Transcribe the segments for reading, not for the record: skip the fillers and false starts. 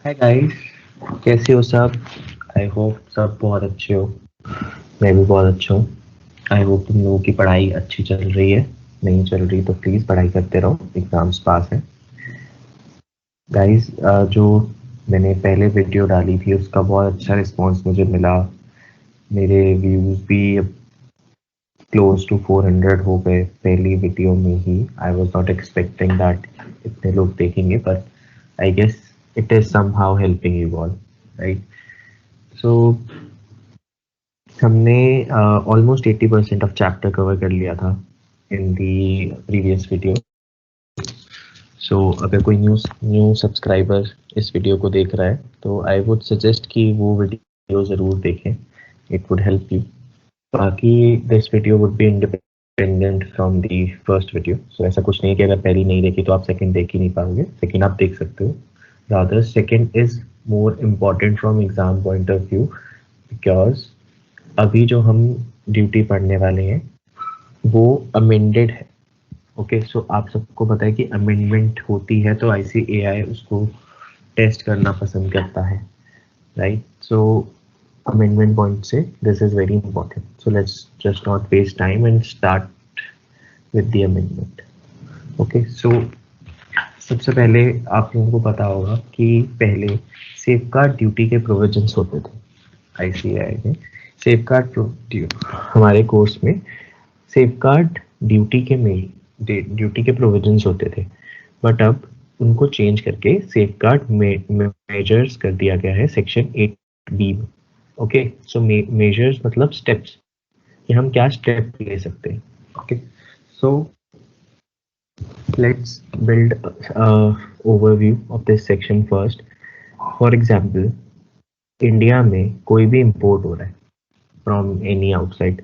Hi guys, कैसे हो सब। आई होप सब बहुत अच्छे हो। मैं भी बहुत अच्छा हूँ। आई होप तुम लोगों की पढ़ाई अच्छी चल रही है। नहीं चल रही तो प्लीज़ पढ़ाई करते रहो, एग्जाम्स पास है। गाइस, जो मैंने पहले वीडियो डाली थी उसका बहुत अच्छा रिस्पांस मुझे मिला। मेरे व्यूज़ भी क्लोज टू 400 हो गए पहली वीडियो में ही। I was not expecting that इतने लोग देखेंगे, but I guess it is somehow helping you all, right. So हमने ऑलमोस्ट 80% ऑफ चैप्टर कवर कर लिया था इन दी प्रीवियस वीडियो। सो अगर कोई न्यू सब्सक्राइबर इस वीडियो को देख रहा है तो आई वुड सजेस्ट कि वो वीडियो ज़रूर देखें। It would help you. बाकी this video would be independent from the first video. So ऐसा कुछ नहीं कि अगर पहली नहीं देखी तो आप सेकंड देख ही नहीं पाओगे, सेकंड आप देख सकते हो। Rather second is more important from exam point of view, because अभी जो हम ड्यूटी पढ़ने वाले हैं वो अमेंडेड है। ओके, सो आप सबको पता है कि अमेंडमेंट होती है तो आईसीएआई उसको टेस्ट करना पसंद करता है, राइट। सो अमेंडमेंट पॉइंट से this is very important. So let's just not waste time and start with the amendment. Okay, so सबसे पहले आप लोगों को पता होगा कि पहले सेफगार्ड ड्यूटी के प्रोविजंस होते थे आईसीएआई में। सेफगार्ड हमारे कोर्स में सेफगार्ड ड्यूटी के प्रोविजंस होते थे, बट अब उनको चेंज करके सेफगार्ड मेजर्स कर दिया गया है सेक्शन 8B में। ओके, सो मेजर्स मतलब स्टेप्स कि हम क्या स्टेप ले सकते हैं। Okay, so let's build overview of this section first. For example, India में कोई भी इंपोर्ट हो रहा है from any outside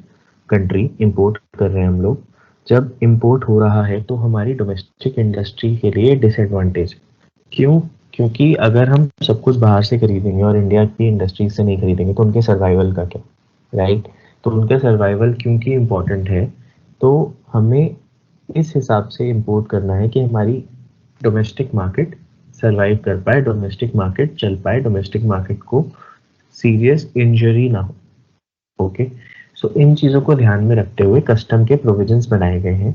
country, import कर रहे हैं हम लोग। जब इंपोर्ट हो रहा है तो हमारी डोमेस्टिक इंडस्ट्री के लिए डिसएडवांटेज। क्यों? क्योंकि अगर हम सब कुछ बाहर से खरीदेंगे और इंडिया की इंडस्ट्री से नहीं खरीदेंगे तो उनके सर्वाइवल का क्या, राइट। तो उनका सर्वाइवल क्योंकि इम्पोर्टेंट है, तो हमें इस हिसाब से इंपोर्ट करना है कि हमारी डोमेस्टिक मार्केट सर्वाइव कर पाए, डोमेस्टिक मार्केट चल पाए, डोमेस्टिक मार्केट को सीरियस इंजरी ना हो। ओके, सो इन चीज़ों को ध्यान में रखते हुए कस्टम के प्रोविजंस बनाए गए हैं।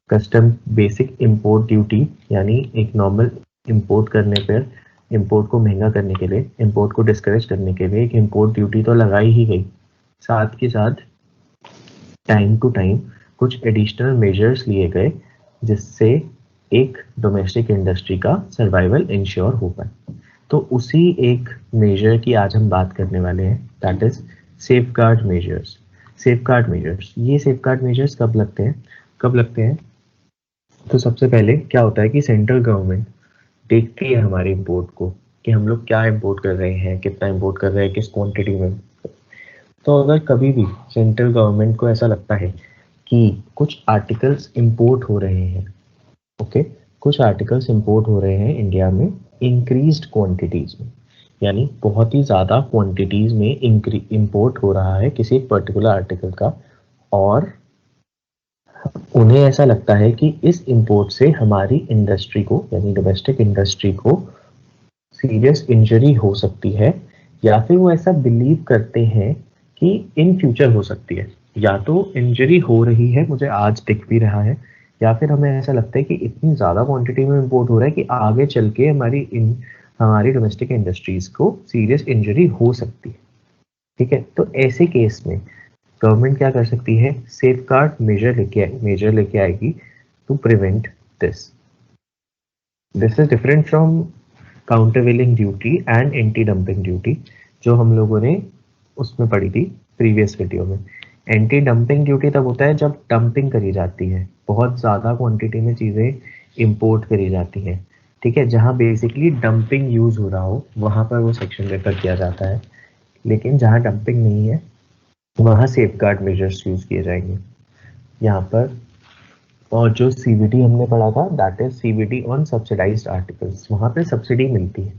कस्टम बेसिक इंपोर्ट ड्यूटी, यानी एक नॉर्मल इंपोर्ट करने पर इंपोर्ट को महंगा करने के लिए, इंपोर्ट को डिस्करेज करने के लिए एक इंपोर्ट ड्यूटी तो लगाई ही गई। साथ के साथ टाइम टू टाइम कुछ एडिशनल मेजर्स लिए गए जिससे एक डोमेस्टिक इंडस्ट्री का सर्वाइवल इंश्योर हो पाए। तो उसी एक मेजर की आज हम बात करने वाले हैं, that is safeguard measures. Safeguard measures, ये सेफगार्ड मेजर्स कब लगते हैं? तो सबसे पहले क्या होता है कि सेंट्रल गवर्नमेंट देखती है हमारे इंपोर्ट को कि हम लोग क्या इंपोर्ट कर रहे हैं, कितना इंपोर्ट कर रहे हैं, किस क्वांटिटी में। तो अगर कभी भी सेंट्रल गवर्नमेंट को ऐसा लगता है कि कुछ आर्टिकल्स इंपोर्ट हो रहे हैं, ओके, कुछ आर्टिकल्स इंपोर्ट हो रहे हैं इंडिया में इंक्रीज्ड क्वांटिटीज में, यानी बहुत ही ज़्यादा क्वांटिटीज में इंपोर्ट हो रहा है किसी पर्टिकुलर आर्टिकल का, और उन्हें ऐसा लगता है कि इस इंपोर्ट से हमारी इंडस्ट्री को, यानी डोमेस्टिक इंडस्ट्री को सीरियस इंजरी हो सकती है, या फिर वो ऐसा बिलीव करते हैं कि इन फ्यूचर हो सकती है। या तो इंजरी हो रही है, मुझे आज दिख भी रहा है, या फिर हमें ऐसा लगता है कि इतनी ज़्यादा क्वांटिटी में इंपोर्ट हो रहा है कि आगे चल के हमारी डोमेस्टिक इंडस्ट्रीज को सीरियस इंजरी हो सकती है। ठीक है, तो ऐसे केस में गवर्नमेंट क्या कर सकती है? सेफगार्ड मेजर लेके आएगी to prevent this. This is different from countervailing duty and anti dumping duty, जो हम लोगों ने उसमें पढ़ी थी प्रीवियस वीडियो में। एंटी डंपिंग ड्यूटी तब होता है जब डंपिंग करी जाती है, बहुत ज़्यादा क्वांटिटी में चीज़ें इंपोर्ट करी जाती हैं। ठीक है, जहाँ बेसिकली डंपिंग यूज हो रहा हो वहाँ पर वो सेक्शन रेफर किया जाता है, लेकिन जहाँ डंपिंग नहीं है वहाँ सेफगार्ड मेजर्स यूज किए जाएंगे यहाँ पर। और जो सीवीडी हमने पढ़ा था, that is CVD on subsidised articles, वहाँ पे सब्सिडी मिलती है।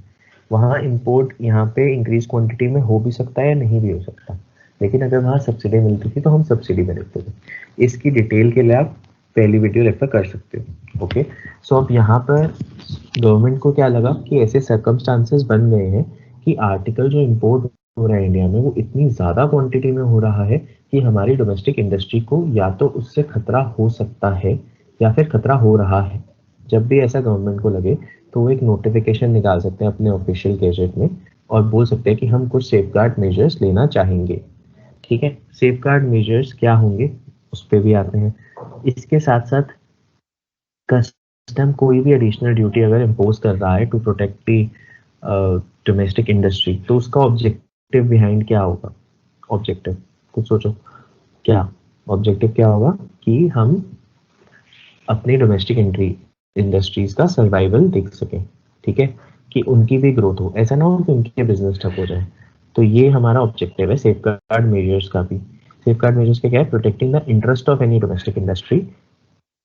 वहाँ इंपोर्ट यहाँ पे इंक्रीज क्वांटिटी में हो भी सकता है या नहीं भी हो सकता, लेकिन अगर वहाँ सब्सिडी मिलती थी तो हम सब्सिडी में लिखते थे। इसकी डिटेल के लिए आप पहली वीडियो रेफर कर सकते हो। ओके, सो अब यहाँ पर गवर्नमेंट को क्या लगा कि ऐसे सर्कमस्टांसेस बन गए हैं कि आर्टिकल जो इंपोर्ट हो रहा है इंडिया में वो इतनी ज़्यादा क्वांटिटी में हो रहा है कि हमारी डोमेस्टिक इंडस्ट्री को या तो उससे खतरा हो सकता है या फिर खतरा हो रहा है। जब भी ऐसा गवर्नमेंट को लगे तो वो एक नोटिफिकेशन निकाल सकते हैं अपने ऑफिशियल गैजेट में और बोल सकते हैं कि हम कुछ सेफगार्ड मेजर्स लेना चाहेंगे। ठीक है, सेफगार्ड मेजर्स क्या होंगे उस पर भी आते हैं। इसके साथ साथ कस्टम कोई भी एडिशनल ड्यूटी अगर इम्पोज कर रहा है to protect the domestic industry तो उसका ऑब्जेक्टिव बिहाइंड क्या होगा? ऑब्जेक्टिव कुछ सोचो, क्या ऑब्जेक्टिव क्या होगा? कि हम अपनी डोमेस्टिक इंडस्ट्रीज का सर्वाइवल देख सकें। ठीक है, कि उनकी भी ग्रोथ हो, ऐसा ना हो कि उनके बिजनेस ठप हो जाए। तो ये हमारा ऑब्जेक्टिव है सेफगार्ड मेजर्स का भी। सेफगार्ड मेजर्स का क्या है? Protecting the interest of any domestic industry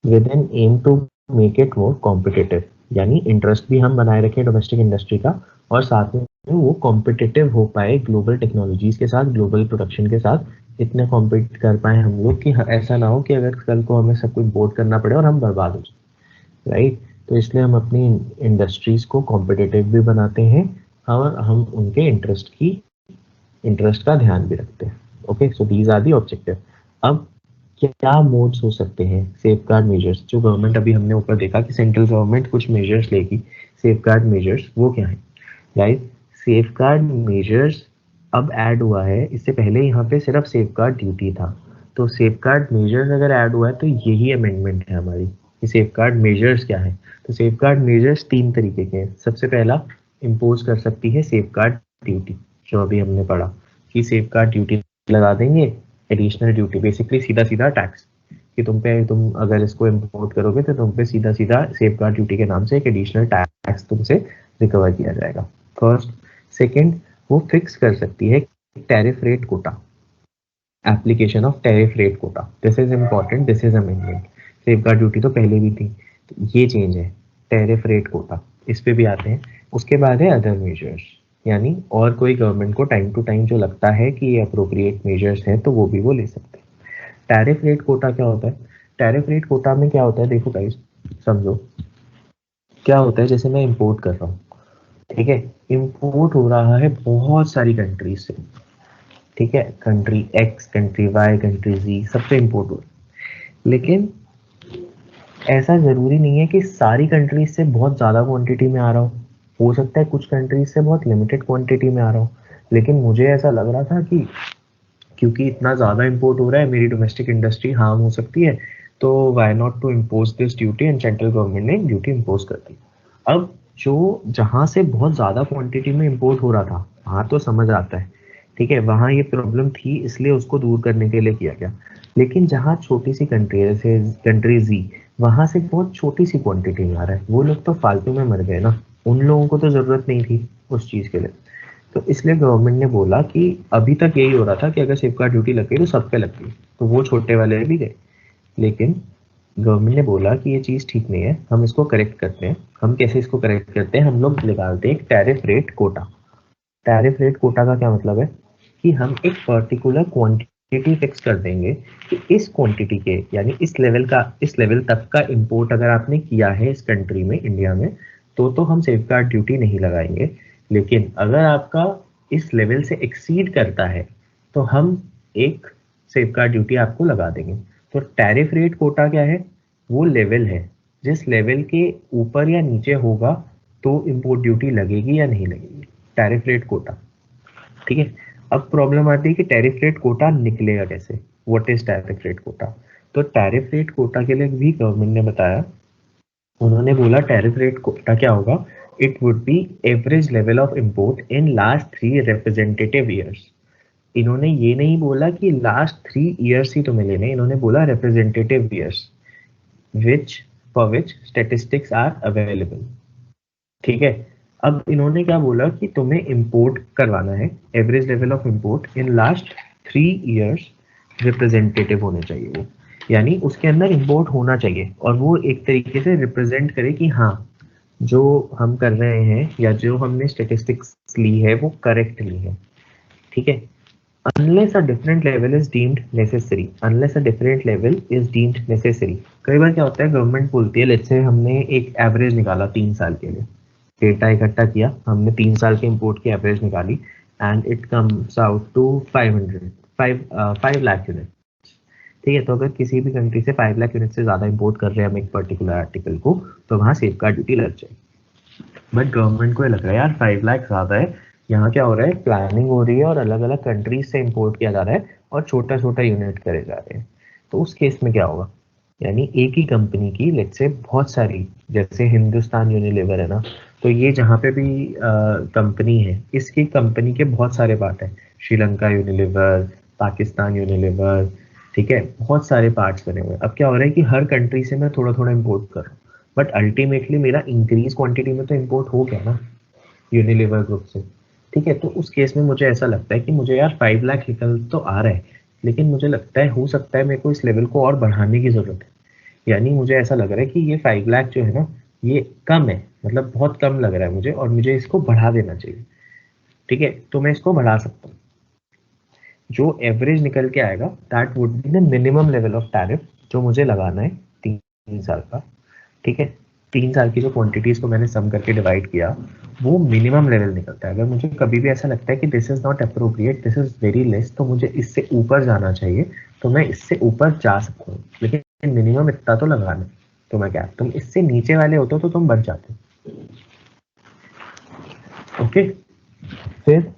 with an aim to make it more competitive, यानी इंटरेस्ट भी हम बनाए रखें डोमेस्टिक इंडस्ट्री का और साथ में वो कॉम्पिटिटिव हो पाए ग्लोबल टेक्नोलॉजीज के साथ, ग्लोबल प्रोडक्शन के साथ, इतने कॉम्पीट कर पाए हम लोग कि ऐसा ना हो कि अगर कल को हमें सब कुछ बोर्ड करना पड़े और हम बर्बाद हो जाए, राइट? तो इसलिए हम अपनी इंडस्ट्रीज को कॉम्पिटिटिव भी बनाते हैं और हम उनके इंटरेस्ट का ध्यान भी रखते हैं। Okay, so these are the objective. अब क्या मोड्स हो सकते हैं सेफगार्ड मेजर्स? जो गवर्नमेंट अभी हमने ऊपर देखा कि सेंट्रल गवर्नमेंट कुछ मेजर्स लेगी सेफगार्ड मेजर्स, वो क्या है? राइट, सेफगार्ड मेजर्स अब ऐड हुआ है, इससे पहले यहाँ पे सिर्फ सेफगार्ड ड्यूटी था। तो सेफगार्ड मेजर्स अगर ऐड हुआ है तो यही अमेंडमेंट है हमारी कि सेफगार्ड मेजर्स क्या है। तो सेफगार्ड मेजर्स तीन तरीके के हैं। सबसे पहला, इम्पोज कर सकती है सेफगार्ड ड्यूटी, जो अभी हमने पढ़ा कि सेफगार्ड ड्यूटी लगा देंगे, एडिशनल ड्यूटी, बेसिकली सीधा सीधा टैक्स कि तुम अगर इसको इम्पोर्ट करोगे तो तुम पे सीधा सीधा सेफगार्ड ड्यूटी के नाम से एक एडिशनल टैक्स तुमसे रिकवर किया जाएगा। फर्स्ट। सेकंड, वो फिक्स कर सकती है tariff rate quota, application of tariff rate quota. This is important, this is amendment. Safeguard duty तो पहले भी थी, तो ये चेंज है, टैरिफ रेट कोटा, इस पे भी आते हैं। उसके बाद है अदर मेजर्स, यानी और कोई गवर्नमेंट को टाइम टू टाइम जो लगता है कि ये अप्रोप्रिएट मेजर्स हैं तो वो भी वो ले सकते हैं। टैरिफ रेट कोटा क्या होता है? टैरिफ रेट कोटा में क्या होता है, देखो गाइस समझो क्या होता है। जैसे मैं इंपोर्ट कर रहा हूँ, ठीक है, इंपोर्ट हो रहा है बहुत सारी कंट्रीज से, ठीक है, country x, country y, country z, सबसे इंपोर्ट हो रहा है। लेकिन ऐसा जरूरी नहीं है कि सारी कंट्रीज से बहुत ज्यादा क्वांटिटी में आ रहा हो सकता है कुछ कंट्रीज से बहुत लिमिटेड क्वांटिटी में आ रहा हो। लेकिन मुझे ऐसा लग रहा था कि क्योंकि इतना ज़्यादा इंपोर्ट हो रहा है, मेरी डोमेस्टिक इंडस्ट्री हार्म हो सकती है, तो why not to impose this duty, and central government ने ड्यूटी इम्पोज कर दी। अब जो जहाँ से बहुत ज़्यादा क्वांटिटी में इंपोर्ट हो रहा था वहाँ तो समझ आता है, ठीक है, वहाँ ये प्रॉब्लम थी इसलिए उसको दूर करने के लिए किया गया। लेकिन जहाँ छोटी सी कंट्री है जैसे कंट्री जी, वहाँ से बहुत छोटी सी क्वांटिटी में आ रहा है, वो लोग तो फालतू में मर गए ना, उन लोगों को तो ज़रूरत नहीं थी उस चीज़ के लिए। तो इसलिए गवर्नमेंट ने बोला कि अभी तक यही हो रहा था कि अगर सेफगार्ड ड्यूटी लग गई तो सब पे लग गई, तो वो छोटे वाले भी गए। लेकिन गवर्नमेंट ने बोला कि ये चीज़ ठीक नहीं है, हम इसको करेक्ट करते हैं। हम कैसे इसको करेक्ट करते हैं? हम लोग निकालते हैं एक tariff rate quota. Tariff rate quota का क्या मतलब है कि हम एक पर्टिकुलर क्वांटिटी फिक्स कर देंगे कि इस क्वांटिटी के, यानी इस लेवल तक का इंपोर्ट अगर आपने किया है इस कंट्री में, इंडिया में, तो हम सेफगार्ड ड्यूटी नहीं लगाएंगे। लेकिन अगर आपका इस लेवल से एक्सीड करता है तो हम एक सेफगार्ड ड्यूटी आपको लगा देंगे। तो टैरिफ रेट कोटा क्या है? वो लेवल है, जिस लेवल के ऊपर या नीचे होगा तो इंपोर्ट ड्यूटी लगेगी या नहीं लगेगी, टैरिफ रेट कोटा। ठीक है, अब प्रॉब्लम आती है कि टैरिफ रेट कोटा निकलेगा कैसे? What is tariff rate quota? तो टैरिफ रेट कोटा के लिए भी गवर्नमेंट ने बताया, उन्होंने बोला टैरिफ रेट कोटा क्या होगा? It would be average level of import in last 3 representative years. इन्होंने ये नहीं बोला कि लास्ट 3 ईयर्स ही तुम्हें लेने, इन्होंने बोला representative years which for which statistics are available. ठीक है, अब इन्होंने क्या बोला कि तुम्हें इंपोर्ट करवाना है, average level of import in last 3 years representative होने चाहिए वो, यानी उसके अंदर इंपोर्ट होना चाहिए और वो एक तरीके से रिप्रेजेंट करे कि हाँ जो हम कर रहे हैं या जो हमने स्टेटिस्टिक्स ली है वो करेक्ट ली है। ठीक है, unless a different level is deemed necessary, unless a different level is deemed necessary। कई बार क्या होता है, गवर्नमेंट बोलती है, लेट्स से हमने एक एवरेज निकाला 3 साल के लिए, डेटा इकट्ठा किया हमने, 3 साल के इंपोर्ट की एवरेज निकाली, and it comes out to 5 lakh unit. ठीक है, तो अगर किसी भी कंट्री से 5 लाख यूनिट से ज्यादा इंपोर्ट कर रहे हैं हम एक पर्टिकुलर आर्टिकल को, तो वहां सेफगार्ड ड्यूटी लग जाएगी। बट गवर्नमेंट को ये लग रहा है यार 5 लाख ज्यादा है, यहाँ क्या हो रहा है, प्लानिंग हो रही है और अलग अलग कंट्रीज से इंपोर्ट किया जा रहा है और छोटा छोटा यूनिट करे जा रहे हैं। तो उस केस में क्या होगा, यानी एक ही कंपनी की लेट्स से बहुत सारी, जैसे हिंदुस्तान यूनिलीवर है ना, तो ये जहाँ पे भी कंपनी है, इसकी कंपनी के बहुत सारे पार्ट है, श्रीलंका यूनिलीवर, पाकिस्तान यूनिलीवर, ठीक है, बहुत सारे पार्ट्स बने हुए हैं। अब क्या हो रहा है कि हर कंट्री से मैं थोड़ा थोड़ा इंपोर्ट कर रहा हूँ, बट अल्टीमेटली मेरा इंक्रीज क्वांटिटी में तो इंपोर्ट हो गया ना यूनिलीवर ग्रुप से। ठीक है, तो उस केस में मुझे ऐसा लगता है कि मुझे यार 5 लाख निकल तो आ रहा है, लेकिन मुझे लगता है हो सकता है मेरे को इस लेवल को और बढ़ाने की जरूरत है। यानी मुझे ऐसा लग रहा है कि ये 5 लाख जो है ना, ये कम है, मतलब बहुत कम लग रहा है मुझे, और मुझे इसको बढ़ा देना चाहिए। ठीक है, तो मैं इसको बढ़ा सकता हूँ। जो एवरेज निकल के आएगा that would be the minimum level of tariff जो मुझे लगाना है 3 साल का। ठीक है, 3 साल की जो क्वांटिटीज को मैंने सम करके डिवाइड किया, वो मिनिमम लेवल निकलता है। अगर मुझे कभी भी ऐसा लगता है कि this is not appropriate, this is very less, तो मुझे इससे ऊपर जाना चाहिए, तो मैं इससे ऊपर जा सकता हूँ, लेकिन मिनिमम इतना तो लगाना है। तो मैं क्या, तुम इससे नीचे वाले होते तो तुम बच जाते। ओके, फिर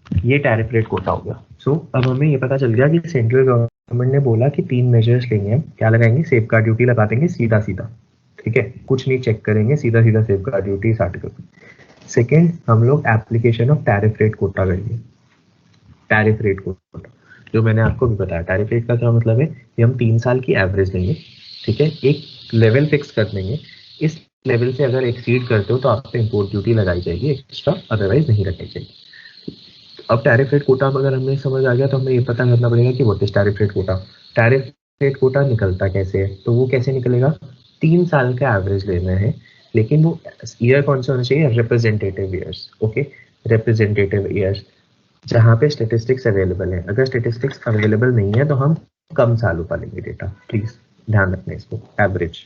ये टैरिफ रेट कोटा हो गया। सो अब हमें ये पता चल गया कि सेंट्रल गवर्नमेंट ने बोला कि 3 मेजर्स लेंगे हम, क्या लगाएंगे, सेफगार्ड ड्यूटी लगा देंगे सीधा सीधा। ठीक है, कुछ नहीं चेक करेंगे, सीधा सीधा सेफगार्ड ड्यूटी इस आर्टिकल पे। सेकेंड, हम लोग application of tariff rate quota करेंगे। टैरिफ रेट कोटा जो मैंने आपको भी बताया, टैरिफ रेट का क्या मतलब है कि हम 3 साल की एवरेज लेंगे, ठीक है, एक लेवल फिक्स कर देंगे, इस लेवल से अगर एक्सीड करते हो तो आप पे इंपोर्ट ड्यूटी लगाई जाएगी एक्स्ट्रा, अदरवाइज नहीं लगाई जाएगी। अब टैरिफ रेट कोटा अगर हमें समझ आ गया, तो हमें ये पता करना पड़ेगा कि what is tariff rate quota. Tariff rate quota निकलता कैसे है, तो वो कैसे निकलेगा, 3 साल का एवरेज लेना है, लेकिन वो ईयर कौन सा होना चाहिए, representative years. Okay, representative years जहाँ पे स्टेटिस्टिक्स अवेलेबल है। अगर स्टेटिस्टिक्स अवेलेबल नहीं है तो हम कम सालों का लेंगे डेटा, प्लीज ध्यान रखना इसको। एवरेज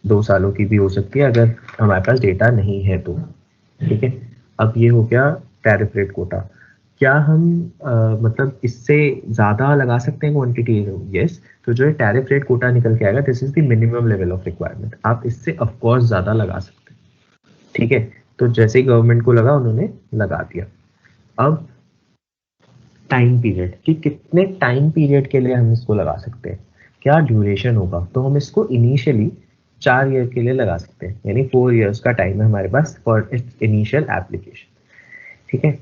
2 सालों की भी हो सकती है अगर हमारे पास डेटा नहीं है तो। ठीक है, अब ये हो गया टैरिफ रेट कोटा। क्या हम मतलब इससे ज्यादा लगा सकते हैं क्वांटिटी, यस। तो जो टैरिफ रेट कोटा निकल के आएगा, this is the minimum level of requirement, आप इससे ऑफकोर्स ज्यादा लगा सकते हैं। ठीक है, तो जैसे ही गवर्नमेंट को लगा उन्होंने लगा दिया। अब टाइम पीरियड, कि कितने टाइम पीरियड के लिए हम इसको लगा सकते हैं, क्या ड्यूरेशन होगा, तो हम इसको इनिशियली 4 ईयर के लिए लगा सकते हैं, यानी 4 ईयर्स का टाइम है हमारे पास फॉर इट्स इनिशियल एप्लीकेशन। ठीक है,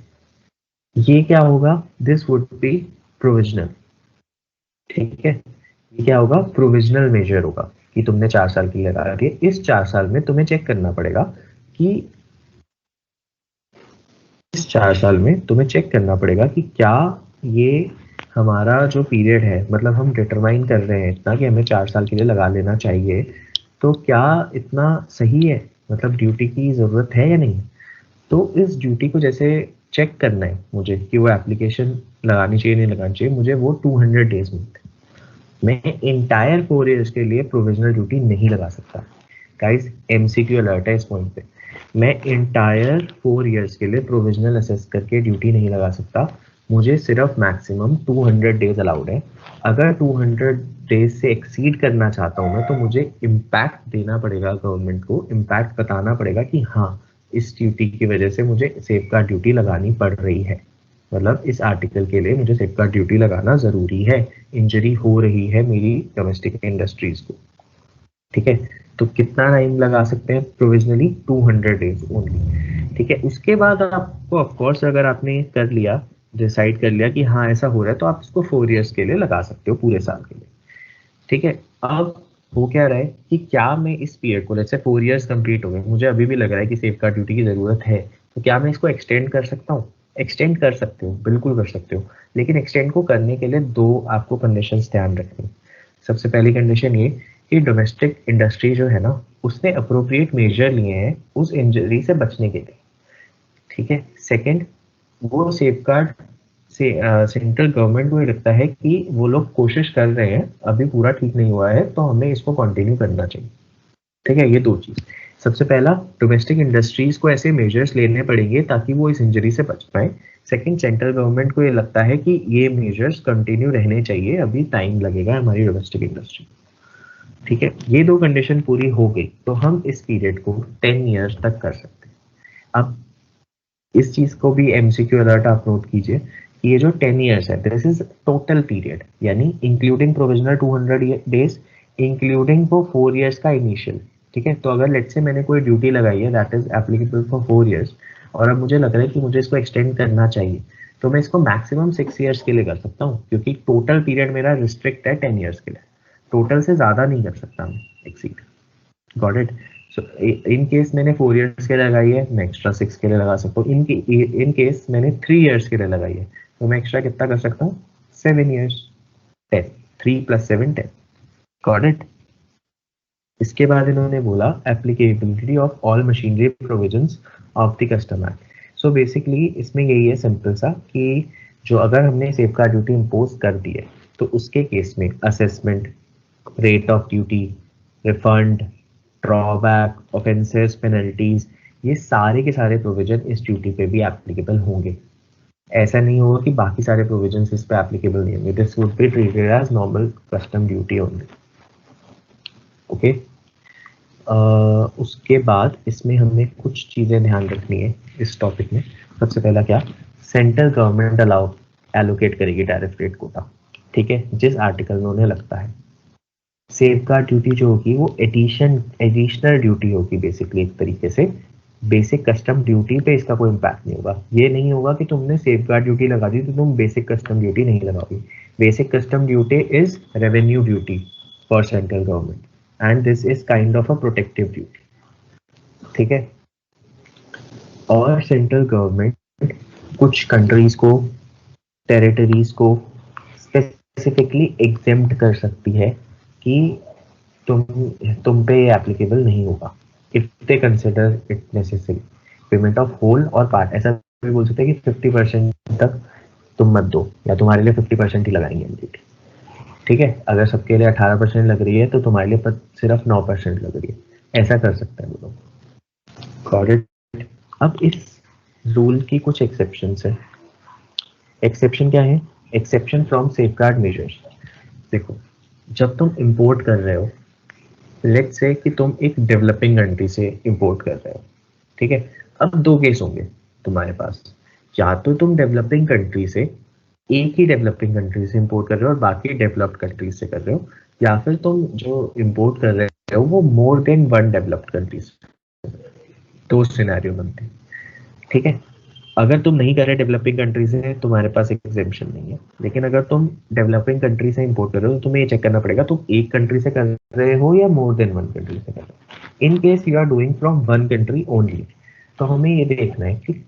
ये क्या होगा, दिस वुड बी प्रोविजनल। ठीक है, ये क्या होगा, प्रोविजनल मेजर होगा कि तुमने 4 साल के लिए लगा दिया। इस 4 साल में तुम्हें चेक करना पड़ेगा कि इस 4 साल में तुम्हें चेक करना पड़ेगा कि क्या ये हमारा जो पीरियड है, मतलब हम डिटरमाइन कर रहे हैं इतना कि हमें 4 साल के लिए लगा लेना चाहिए, तो क्या इतना सही है, मतलब ड्यूटी की जरूरत है या नहीं। तो इस ड्यूटी को जैसे चेक करना है मुझे कि वो एप्लीकेशन लगानी चाहिए नहीं लगानी चाहिए, मुझे वो 200 डेज मिलते हैं। मैं इंटायर 4 ईयर्स के लिए प्रोविजनल ड्यूटी नहीं लगा सकता। गाइस, एमसीक्यू अलर्ट है इस पॉइंट पे। मैं इंटायर 4 ईयर्स के लिए प्रोविजनल असेस करके ड्यूटी नहीं लगा सकता, मुझे सिर्फ मैक्सिमम 200 डेज अलाउड है। अगर 200 डेज से एक्सीड करना चाहता हूँ मैं, तो मुझे इम्पैक्ट देना पड़ेगा गवर्नमेंट को, इम्पैक्ट बताना पड़ेगा कि हाँ, इस ड्यूटी की वजह से मुझे सेफगार्ड ड्यूटी लगानी पड़ रही है, मतलब इस आर्टिकल के लिए मुझे सेफगार्ड ड्यूटी लगाना जरूरी है, इंजरी हो रही है मेरी डोमेस्टिक इंडस्ट्रीज को। ठीक है, तो कितना टाइम लगा सकते हैं प्रोविजनली, 200 डेज ओनली। ठीक है, उसके बाद आपको ऑफकोर्स अगर आपने कर लिया, डिसाइड कर लिया कि हाँ ऐसा हो रहा है, तो आप इसको 4 ईयर्स के लिए लगा सकते हो, पूरे साल के लिए। ठीक है, अब वो कह रहा है कि क्या मैं इस पीरियड को, जैसे 4 ईयर्स कंप्लीट हो गए, मुझे अभी भी लग रहा है कि सेफगार्ड ड्यूटी की जरूरत है, तो क्या मैं इसको एक्सटेंड कर सकता हूँ। एक्सटेंड कर सकते हो, बिल्कुल कर सकते हो, लेकिन एक्सटेंड को करने के लिए 2 आपको कंडीशंस ध्यान रखनी। सबसे पहली कंडीशन ये कि डोमेस्टिक इंडस्ट्री जो है ना, उसने अप्रोप्रिएट मेजर लिए हैं उस इंजरी से बचने के लिए। ठीक है, सेकंड, वो सेफगार्ड सेंट्रल गवर्नमेंट को ये लगता है कि वो लोग कोशिश कर रहे हैं, अभी पूरा ठीक नहीं हुआ है, तो हमें इसको कंटिन्यू करना चाहिए। ठीक है, ये दो चीज। सबसे पहला, डोमेस्टिक इंडस्ट्रीज को ऐसे मेजर्स लेने पड़ेंगे ताकि वो इस इंजरी से बच पाए। सेकंड, सेंट्रल गवर्नमेंट को ये लगता है कि ये मेजर्स कंटिन्यू रहने चाहिए, अभी टाइम लगेगा हमारी डोमेस्टिक इंडस्ट्री। ठीक है, ये दो कंडीशन पूरी हो गई तो हम इस पीरियड को 10 ईयर्स तक कर सकते हैं। अब इस चीज को भी एमसीक्यू अलर्ट आप नोट कीजिए कि ये जो 10 ईयर्स है, दिस इज टोटल पीरियड, यानी इंक्लूडिंग प्रोविजनल 200 डेज, इंक्लूडिंग वो 4 ईयर्स का इनिशियल। ठीक है, तो अगर लेट्स से मैंने कोई ड्यूटी लगाई है that is applicable for 4 years, और अब मुझे लग रहा है कि मुझे इसको एक्सटेंड करना चाहिए, तो मैं इसको मैक्सिमम 6 ईयर्स के लिए कर सकता हूँ, क्योंकि टोटल पीरियड मेरा रिस्ट्रिक्ट है 10 ईयर्स के लिए, टोटल से ज्यादा नहीं कर सकता मैं exceed. Got it. So in case मैंने 4 ईयर्स के लिए लगाई है, मैं एक्स्ट्रा 6 के लिए लगा सकता हूँ। इन केस मैंने 3 ईयर्स के लिए लगाई है, तो मैं एक्स्ट्रा कितना कर सकता हूँ? 7 ईयर्स, 10, 3 + 7 10। Got it. इसके बाद इन्होंने बोला applicability of all machinery provisions of the custom act. So basically इसमें यही है सिंपल सा कि जो अगर हमने सेफगार्ड ड्यूटी इम्पोज कर दी है, तो उसके केस में assessment, rate of duty, refund, drawback, offences, penalties, ये सारे के सारे प्रोविजन इस ड्यूटी पे भी एप्लीकेबल होंगे। ऐसा नहीं होगा कि बाकी सारे प्रोविजन इस पे एप्लीकेबल नहीं होंगे। This would be treated as normal custom duty only. Okay, उसके बाद इसमें हमें कुछ चीजें ध्यान रखनी है इस टॉपिक में। सबसे पहला क्या, सेंट्रल गवर्नमेंट अलाउ एलोकेट करेगी टैरिफ रेट कोटा। ठीक है, जिस आर्टिकल में उन्हें लगता है। सेफगार्ड ड्यूटी जो होगी वो एडिशनल ड्यूटी होगी, बेसिकली एक तरीके से बेसिक कस्टम ड्यूटी पे इसका कोई इम्पैक्ट नहीं होगा। ये नहीं होगा कि तुमने सेफगार्ड ड्यूटी लगा दी तो तुम बेसिक कस्टम ड्यूटी नहीं लगाओगे। Basic custom duty is revenue duty for central government, and this is kind of a protective duty. ठीक है, और सेंट्रल गवर्नमेंट कुछ कंट्रीज को, टेरिटरीज को स्पेसिफिकली एग्जेम्प्ट कर सकती है कि तुम पे एप्लीकेबल नहीं होगा, if they consider it necessary. Payment of whole और पार्ट, ऐसा भी बोल सकते हैं कि 50% तक तुम मत दो, या तुम्हारे लिए 50% ही लगाएंगे हम ड्यूटी। ठीक है, अगर सबके लिए 18% लग रही है तो तुम्हारे लिए सिर्फ 9% लग रही है, ऐसा कर सकते हैं वो लोग। Got it. अब इस रूल की कुछ एक्सेप्शंस है। एक्सेप्शन क्या है? Exception from safeguard measures. देखो, जब तुम इंपोर्ट कर रहे हो, लेट्स से कि तुम एक डेवलपिंग कंट्री से इंपोर्ट कर रहे हो। ठीक है, अब दो केस होंगे तुम्हारे पास, या तो तुम डेवलपिंग कंट्री से, एक ही डेवलपिंग कंट्री से इंपोर्ट कर रहे हो और बाकी डेवलप्ड कंट्रीज से कर रहे हो, या फिर तुम जो इंपोर्ट कर रहे हो वो more than one developed countries. दो सिनेरियो बनते हैं। ठीक है, अगर तुम नहीं कर रहे डेवलपिंग कंट्री से, तुम्हारे पास एग्जेम्पशन नहीं है। लेकिन अगर तुम डेवलपिंग कंट्री से इंपोर्ट कर रहे हो तो तुम्हें ये चेक करना पड़ेगा तुम एक कंट्री से कर रहे हो या मोर देन वन कंट्री से कर रहे हो। In case you are doing from one country only, तो हमें ये देखना है कि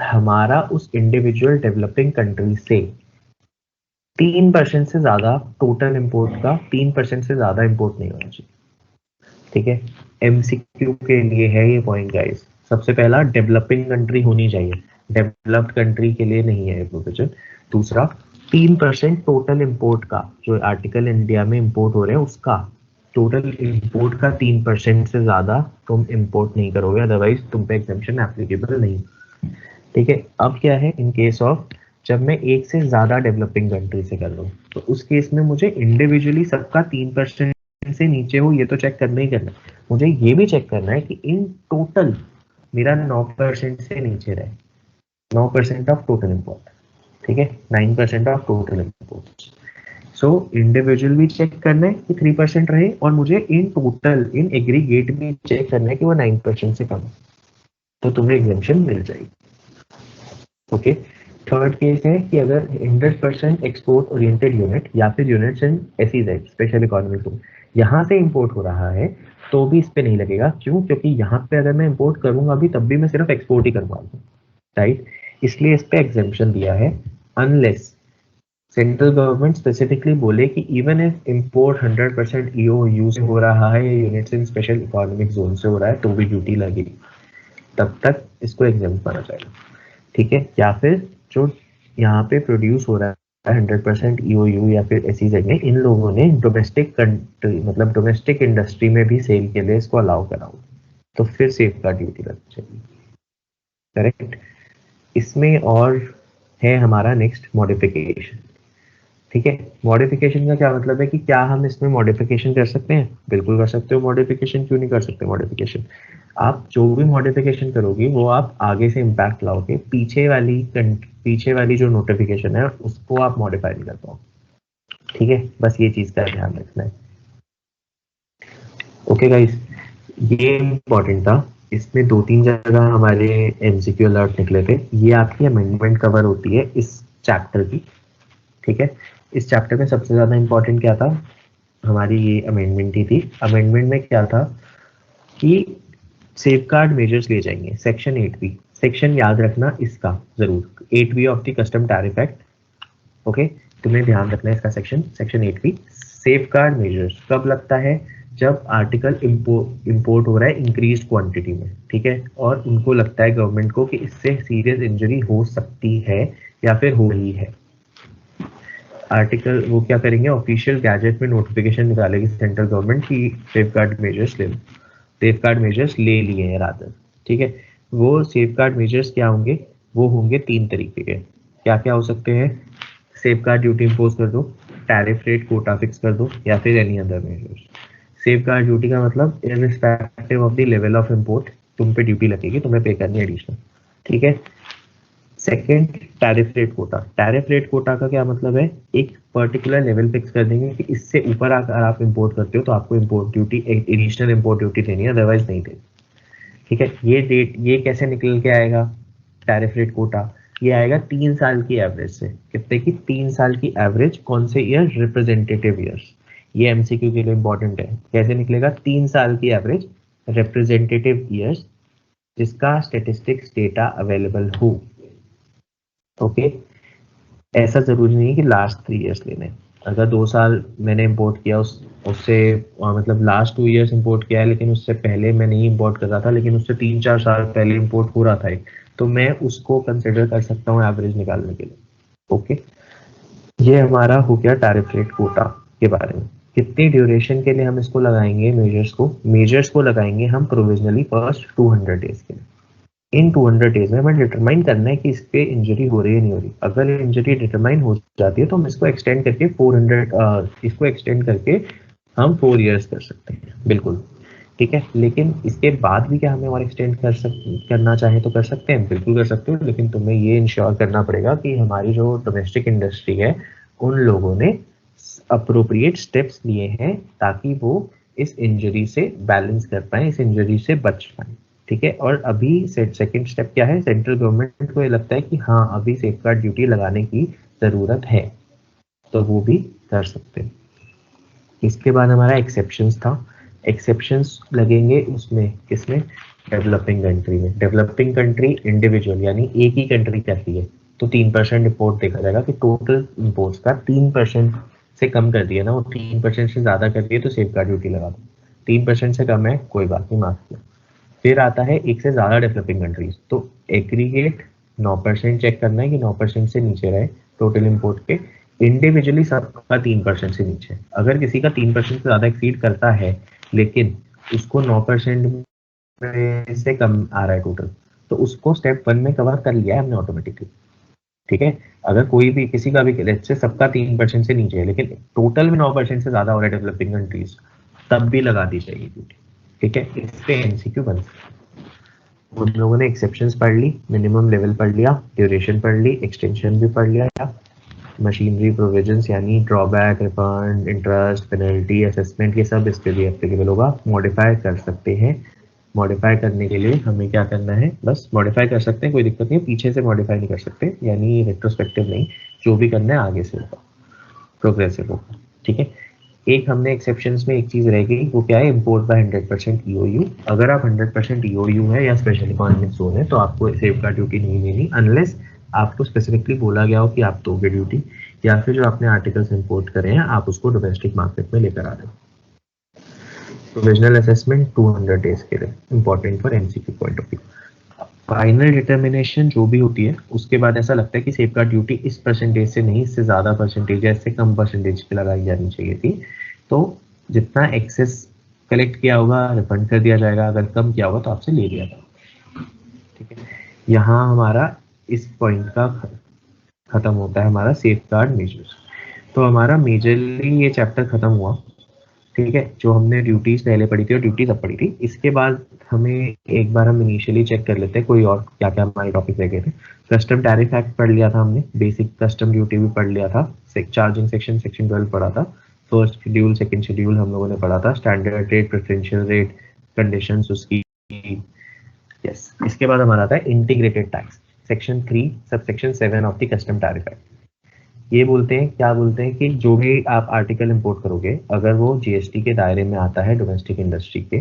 हमारा उस इंडिविजुअल डेवलपिंग कंट्री से 3% से ज्यादा टोटल इंपोर्ट का 3% से ज्यादा इंपोर्ट नहीं होना चाहिए। ठीक है, एमसीक्यू के लिए है ये पॉइंट गाइस। सबसे पहला, डेवलपिंग कंट्री होनी चाहिए, डेवलप्ड कंट्री के लिए नहीं है प्रोविजन। दूसरा, 3% टोटल इंपोर्ट का, जो आर्टिकल इंडिया में इंपोर्ट हो रहे हैं उसका टोटल इंपोर्ट का 3% से ज्यादा तुम इंपोर्ट नहीं करोगे, अदरवाइज तुम पे एग्जेम्पशन एप्लीकेबल नहीं। ठीक है, अब क्या है, इन केस ऑफ जब मैं एक से ज्यादा डेवलपिंग कंट्री से कर रहा हूँ, तो उस केस में मुझे इंडिविजुअली सबका 3% से नीचे हो ये तो चेक करना ही करना है। मुझे ये भी चेक करना है कि इन टोटल मेरा 9% से नीचे रहे, 9% ऑफ टोटल इंपोर्ट। ठीक है, 9% of total import. So individual भी चेक करना है कि 3% रहे, और मुझे इन टोटल, इन एग्रीगेट भी चेक करना है कि वो 9% से कम है, तो तुम्हें एग्जेम्पशन मिल जाएगी। ओके, थर्ड केस है कि अगर 100% एक्सपोर्ट ओरिएंटेड यूनिट या फिर units in SEZ, special economic zone, यहाँ से इंपोर्ट हो रहा है तो भी इस पे नहीं लगेगा। क्यों? क्योंकि यहाँ पे अगर मैं इंपोर्ट करूंगा भी तब भी मैं सिर्फ एक्सपोर्ट ही करवा दूँ, राइट। इसलिए इस पे एग्जेम्पशन दिया है, अनलेस सेंट्रल गवर्नमेंट स्पेसिफिकली बोले कि इवन इफ इंपोर्ट 100% ईओयू से हो रहा है या units in special economic zone से हो रहा है तो भी ड्यूटी लगेगी, तब तक इसको एग्जेम्प्ट माना जाएगा। ठीक है, या फिर जो यहाँ पे प्रोड्यूस हो रहा है 100% ईओयू या फिर एसईजेड में, इन लोगों ने डोमेस्टिक कंट्री मतलब डोमेस्टिक इंडस्ट्री में भी सेल के लिए इसको अलाउ करा हो, तो फिर सेफ गार्ड ड्यूटी लगनी चाहिए। करेक्ट। इसमें और है हमारा नेक्स्ट मॉडिफिकेशन। ठीक है, मॉडिफिकेशन का क्या मतलब है कि क्या हम इसमें मॉडिफिकेशन कर सकते हैं? बिल्कुल कर सकते हो मॉडिफिकेशन, क्यों नहीं कर सकते मॉडिफिकेशन? आप जो भी मॉडिफिकेशन करोगे वो आप आगे से इम्पैक्ट लाओगे, पीछे वाली जो नोटिफिकेशन है उसको आप मॉडिफाई नहीं कर पाओ। ठीक है, बस ये चीज का ध्यान रखना है। ओके गाइस, ये इम्पोर्टेंट था। इसमें 2-3 जगह हमारे एमसीक्यू अलर्ट निकले थे। ये आपकी अमेंडमेंट कवर होती है इस चैप्टर की। ठीक है, इस चैप्टर में सबसे ज्यादा इम्पोर्टेंट क्या था? हमारी ये अमेंडमेंट ही थी। अमेंडमेंट में क्या था कि सेफगार्ड मेजर्स ले जाएंगे। सेक्शन 8B, सेक्शन याद रखना इसका जरूर, 8B of the custom tariff act. Okay, तुम्हें ध्यान रखना है इसका सेक्शन 8B। सेफगार्ड मेजर्स कब लगता है? जब आर्टिकल इंपोर्ट हो रहा है इंक्रीज क्वांटिटी में, ठीक है, और उनको लगता है गवर्नमेंट को कि इससे सीरियस इंजरी हो सकती है या फिर हो रही है। आर्टिकल वो क्या करेंगे, ऑफिशियल गैजेट में नोटिफिकेशन निकालेगी सेंट्रल गवर्नमेंट की सेफगार्ड मेजर्स ले लो, सेफगार्ड मेजर्स ले लिए हैं रादर। ठीक है, वो सेफगार्ड मेजर्स क्या होंगे? वो होंगे 3 तरीके के। क्या क्या हो सकते हैं? सेफगार्ड ड्यूटी इंपोज कर दो, टैरिफ रेट कोटा फिक्स कर दो, या फिर any other measures. Safeguard duty का मतलब irrespective of the level of import तुम पे ड्यूटी लगेगी, तुम्हें पे करनी है एडिशनल। ठीक है। Second, tariff rate quota. Tariff rate quota का क्या मतलब है? एक पर्टिकुलर लेवल फिक्स कर देंगे कि इससे ऊपर अगर आप इंपोर्ट करते हो तो आपको import duty, additional import duty देनी है, अदरवाइज नहीं देनी। ठीक है, ये कैसे निकल के आएगा टैरिफ रेट कोटा? ये आएगा 3 साल की एवरेज से। कितने की? 3 साल की एवरेज। कौन से ईयर? Representative years. ये एमसीक्यू के लिए इंपॉर्टेंट है। कैसे निकलेगा? 3 साल की एवरेज रिप्रेजेंटेटिव ईयर्स जिसका स्टेटिस्टिक्स डेटा अवेलेबल हो। ओके, ऐसा जरूरी नहीं कि लास्ट 3 इयर्स लेने। अगर 2 साल मैंने इंपोर्ट किया उससे मतलब लास्ट 2 इयर्स इंपोर्ट किया है, लेकिन उससे पहले मैं नहीं इंपोर्ट कर रहा था, लेकिन उससे 3-4 साल पहले इंपोर्ट हो रहा था तो मैं उसको कंसिडर कर सकता हूँ एवरेज निकालने के लिए। ओके, ये हमारा हो गया टैरिफ रेट कोटा के बारे में। कितनी ड्यूरेशन के लिए हम इसको लगाएंगे? मेजर्स को लगाएंगे हम प्रोविजनली फर्स्ट 200 डेज के लिए। इन 200 डेज में हमें डिटरमाइन करना है कि इस पे इंजरी हो रही है नहीं हो रही। अगर इंजरी डिटरमाइन हो जाती है तो हम इसको एक्सटेंड करके 400 इसको एक्सटेंड करके हम 4 इयर्स कर सकते हैं, बिल्कुल। ठीक है, लेकिन इसके बाद भी क्या हमें और एक्सटेंड करना चाहे तो कर सकते हैं, बिल्कुल कर सकते हो, लेकिन तुम्हें ये इंश्योर करना पड़ेगा कि हमारी जो डोमेस्टिक इंडस्ट्री है उन लोगों ने अप्रोप्रिएट स्टेप्स लिए हैं ताकि वो इस इंजरी से बैलेंस कर पाए, इस इंजरी से बच पाए। ठीक है, और अभी सेकंड स्टेप क्या है? सेंट्रल गवर्नमेंट को ये लगता है कि हाँ अभी सेफगार्ड ड्यूटी लगाने की जरूरत है, तो वो भी कर सकते हैं। इसके बाद हमारा एक्सेप्शंस था। एक्सेप्शंस लगेंगे उसमें, किसमें? डेवलपिंग कंट्री में। डेवलपिंग कंट्री इंडिविजुअल यानी एक ही कंट्री करती है तो 3% इम्पोर्ट देखा जाएगा कि टोटल इम्पोर्ट्स का 3% से कम कर दिया ना, वो 3% से ज्यादा कर दिए तो सेफगार्ड ड्यूटी लगा दो। 3% से कम है कोई बात नहीं, माफ किया। फिर आता है एक से ज्यादा डेवलपिंग कंट्रीज, तो एग्रीगेट 9% चेक करना है कि 9% से नीचे रहे टोटल इंपोर्ट के। इंडिविजुअली सबका 3% से नीचे। अगर किसी का 3% से ज्यादा एक्सीड करता है लेकिन उसको 9% में से कम आ रहा है टोटल, तो उसको स्टेप 1 में कवर कर लिया है हमने ऑटोमेटिकली। ठीक है, अगर कोई भी किसी का भी लेट्स से सबका 3% से नीचे है लेकिन टोटल में 9% से ज्यादा हो रहा है डेवलपिंग कंट्रीज, तब भी लगा दी जाएगी ड्यूटी। ठीक है, इस पे एमसीक्यू बन सकता है। उन लोगों ने एक्सेप्शंस पढ़ ली, मिनिमम लेवल पढ़ लिया, ड्यूरेशन पढ़ ली, एक्सटेंशन भी पढ़ लिया, मशीनरी प्रोविजंस यानी drawback, refund, interest, penalty, assessment, ये सब इस पे भी एप्लीकेबल होगा। मॉडिफाई कर सकते हैं। मॉडिफाई करने के लिए हमें क्या करना है? बस मॉडिफाई कर सकते हैं, कोई दिक्कत नहीं है, पीछे से मॉडिफाई नहीं कर सकते, यानी रेट्रोस्पेक्टिव नहीं, जो भी करना है आगे से होगा, प्रोग्रेसिव होगा। ठीक है, एक हमने एक्सेप्शंस में एक चीज रह गई, वो क्या है? Import by 100% EOU. अगर आप 100% ईओयू है या स्पेशल इकोनॉमिक जोन है तो आपको सेफगार्ड ड्यूटी नहीं देनी, अनलेस आपको स्पेसिफिकली बोला गया हो कि आप दोगे ड्यूटी, या फिर जो आपने आर्टिकल्स इंपोर्ट करे हैं आप उसको डोमेस्टिक मार्केट में लेकर आ रहे हो। प्रोविजनल असेसमेंट 200 डेज के लिए, important for MCQ point of view. Final determination जो भी होती है उसके बाद ऐसा लगता है कि सेफगार्ड ड्यूटी इस परसेंटेज से नहीं, इससे ज़्यादा परसेंटेज या इससे कम परसेंटेज पे लगाई जानी चाहिए थी। तो जितना एक्सेस कलेक्ट किया होगा रिफंड कर दिया जाएगा, अगर कम किया होगा तो आपसे ले लिया जाएगा। ठीक है, यहाँ हमारा इस पॉइंट का खत्म होता है हमारा सेफगार्ड मेजर्स। तो हमारा मेजरली ये चैप्टर खत्म हुआ। ठीक है, जो हमने ड्यूटीज पहले पढ़ी थी और ड्यूटीज अब पढ़ी थी, इसके बाद हमें एक बार हम इनिशियली चेक कर लेते हैं कोई और क्या क्या हमारे टॉपिक रह गए थे। कस्टम टैरिफ एक्ट पढ़ लिया था हमने, बेसिक कस्टम ड्यूटी भी पढ़ लिया था, चार्जिंग सेक्शन सेक्शन 12 पढ़ा था, फर्स्ट शेड्यूल सेकंड शेड्यूल हम लोगों ने पढ़ा था, standard rate preferential rate conditions उसकी। यस, इसके बाद हमारा था integrated tax, section 3 sub section 7 of the custom tariff act. ये बोलते हैं, क्या बोलते हैं कि जो भी आप आर्टिकल इंपोर्ट करोगे अगर वो जीएसटी के दायरे में आता है, डोमेस्टिक इंडस्ट्री के,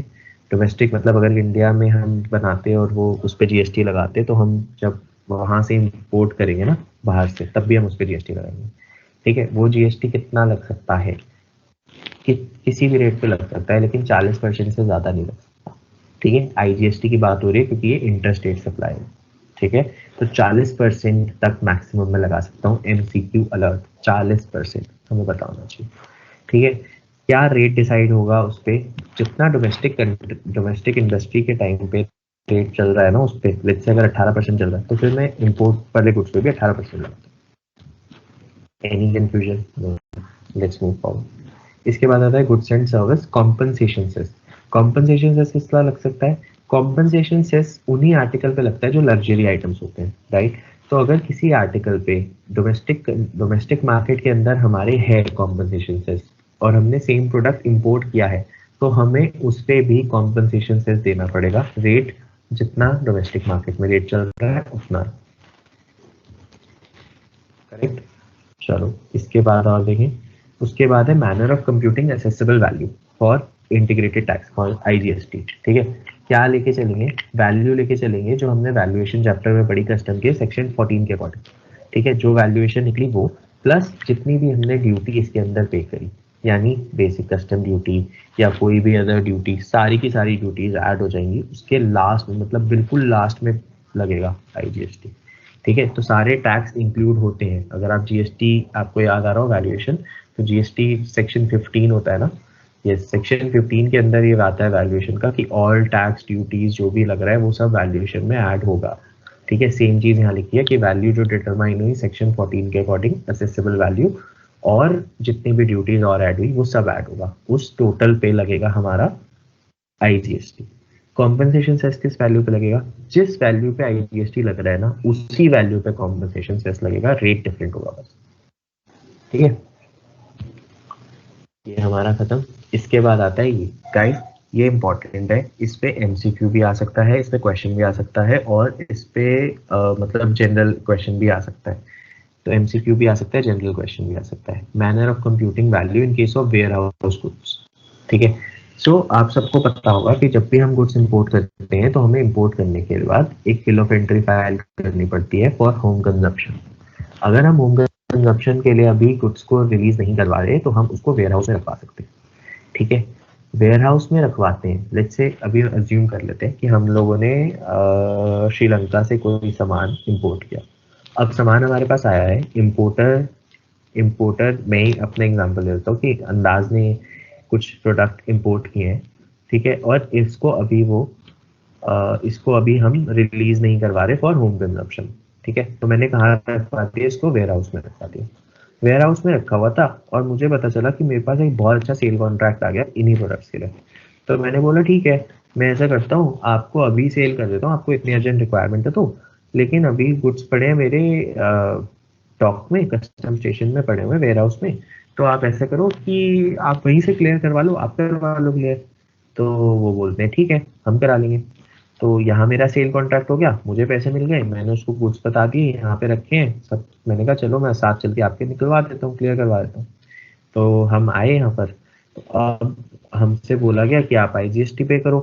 डोमेस्टिक मतलब अगर इंडिया में हम बनाते और वो उस पर जीएसटी लगाते, तो हम जब वहां से इंपोर्ट करेंगे ना बाहर से, तब भी हम उस पर जीएसटी लगाएंगे। ठीक है, वो जीएसटी कितना लग सकता है कि किसी भी रेट पे लग सकता है, लेकिन 40% से ज्यादा नहीं लग सकता। ठीक है, आईजीएसटी की बात हो रही है क्योंकि ये इंटर स्टेट सप्लाई है। ठीक है, तो 40% तक मैक्सिमम में लगा सकता हूँ। एमसीक्यू अलर्ट 40% हमें पता होना चाहिए। ठीक है, क्या रेट डिसाइड होगा उस पर, जितना डोमेस्टिक इंडस्ट्री के टाइम पे रेट चल रहा है ना उस पर, लेट्स से अगर 18% चल रहा है तो फिर मैं इंपोर्ट वाले गुड्स पे भी 18% लगाता हूँ। Any confusion? Let's move forward. इसके बाद आता है goods and service compensation cess. Compensation cess कितना लग सकता है? कॉम्पनसेशन सेस उन्हीं आर्टिकल पे लगता है जो लग्जरी आइटम्स होते हैं, राइट। तो अगर किसी आर्टिकल पे डोमेस्टिक मार्केट के अंदर हमारे है कॉम्पनसेशन सेस और हमने सेम प्रोडक्ट इंपोर्ट किया है, तो हमें उस पर भी कॉम्पनसेशन सेस देना पड़ेगा। रेट जितना डोमेस्टिक मार्केट में रेट चल रहा है उतना, करेक्ट। चलो इसके बाद और देखें। उसके बाद है manner of computing accessible value for integrated tax for IGST. ठीक है, क्या लेके चलेंगे? वैल्यू लेके चलेंगे जो हमने वैल्यूएशन चैप्टर में पढ़ी कस्टम के सेक्शन 14 के अकॉर्डिंग। ठीक है, जो वैल्यूएशन निकली वो प्लस जितनी भी हमने ड्यूटी इसके अंदर पे करी, यानी बेसिक कस्टम ड्यूटी या कोई भी अदर ड्यूटी, सारी की सारी ड्यूटीज ऐड हो जाएंगी उसके लास्ट में, मतलब बिल्कुल लास्ट में लगेगा आईजीएसटी। ठीक है, तो सारे टैक्स इंक्लूड होते हैं। अगर आप जीएसटी आपको याद आ रहा हो वैल्यूएशन, तो जीएसटी सेक्शन 15 होता है ना, ये सेक्शन 15 के अंदर ये आता है वैल्यूएशन का कि ऑल टैक्स ड्यूटीज जो भी लग रहा है वो सब वैल्यूएशन में ऐड होगा। ठीक है, सेम चीज यहाँ लिखी है कि वैल्यू जो डिटरमाइन हुई सेक्शन 14 के अकॉर्डिंग असेसिबल वैल्यू, और जितनी भी ड्यूटीज और ऐड हुई वो सब ऐड होगा, उस टोटल पे लगेगा हमारा आईजीएसटी। कॉम्पनसेशन सेस किस वैल्यू पे लगेगा? जिस वैल्यू पे आईजीएसटी लग रहा है ना उसी वैल्यू पे कॉम्पनसेशन सेस लगेगा, रेट डिफरेंट होगा बस। ठीक है, ये हमारा खत्म। इसके बाद आता है ये गाइड, ये इंपॉर्टेंट है, इस पे एमसीक्यू भी आ सकता है, इस पे क्वेश्चन भी आ सकता है, और इस पे मतलब जनरल क्वेश्चन भी आ सकता है। तो एमसीक्यू भी आ सकता है, जनरल क्वेश्चन भी आ सकता है। Manner of computing value in case of warehouse goods. ठीक है, सो आप सबको पता होगा कि जब भी हम गुड्स इंपोर्ट करते हैं तो हमें इंपोर्ट करने के बाद एक बिल ऑफ एंट्री फाइल करनी पड़ती है फॉर होम कंजप्शन। अगर हम होम कंजप्शन के लिए अभी गुड्स को रिलीज नहीं करवा रहे तो हम उसको वेयर हाउस में रखवा सकते हैं। ठीक है, वेयर हाउस में रखवाते हैं। लेट्स से अभी अज्यूम कर लेते हैं कि हम लोगों ने श्रीलंका से कोई सामान इंपोर्ट किया। अब सामान हमारे पास आया है, इंपोर्टर मैं ही अपना एग्जांपल देता हूँ कि अंदाज ने कुछ प्रोडक्ट इंपोर्ट किए हैं। ठीक है, और इसको अभी हम रिलीज नहीं करवा रहे फॉर होम कंजप्शन। ठीक है, तो मैंने कहा रखवा दिया, इसको वेयर हाउस में रखवा दिया। वेयर हाउस में रखा हुआ था और मुझे पता चला कि मेरे पास एक बहुत अच्छा सेल कॉन्ट्रैक्ट आ गया इन्हीं प्रोडक्ट्स के लिए। तो मैंने बोला ठीक है, मैं ऐसा करता हूँ, आपको अभी सेल कर देता हूँ, आपको इतनी अर्जेंट रिक्वायरमेंट है तो, लेकिन अभी गुड्स पड़े हैं मेरे डॉक में, कस्टम स्टेशन में पड़े हुए वेयर हाउस में, तो आप ऐसा करो कि आप वहीं से क्लियर करवा लो, आप करवा लो क्लियर। तो वो बोलते हैं ठीक है हम करा लेंगे। तो यहाँ मेरा सेल कॉन्ट्रैक्ट हो गया, मुझे पैसे मिल गए, मैंने उसको गुड्स बता दिए यहाँ पे रखे हैं सब, मैंने कहा चलो मैं साथ चल के आपके निकलवा देता हूँ, क्लियर करवा देता हूँ। तो हम आए यहाँ पर, तो अब हमसे बोला गया कि आप आईजीएसटी पे करो,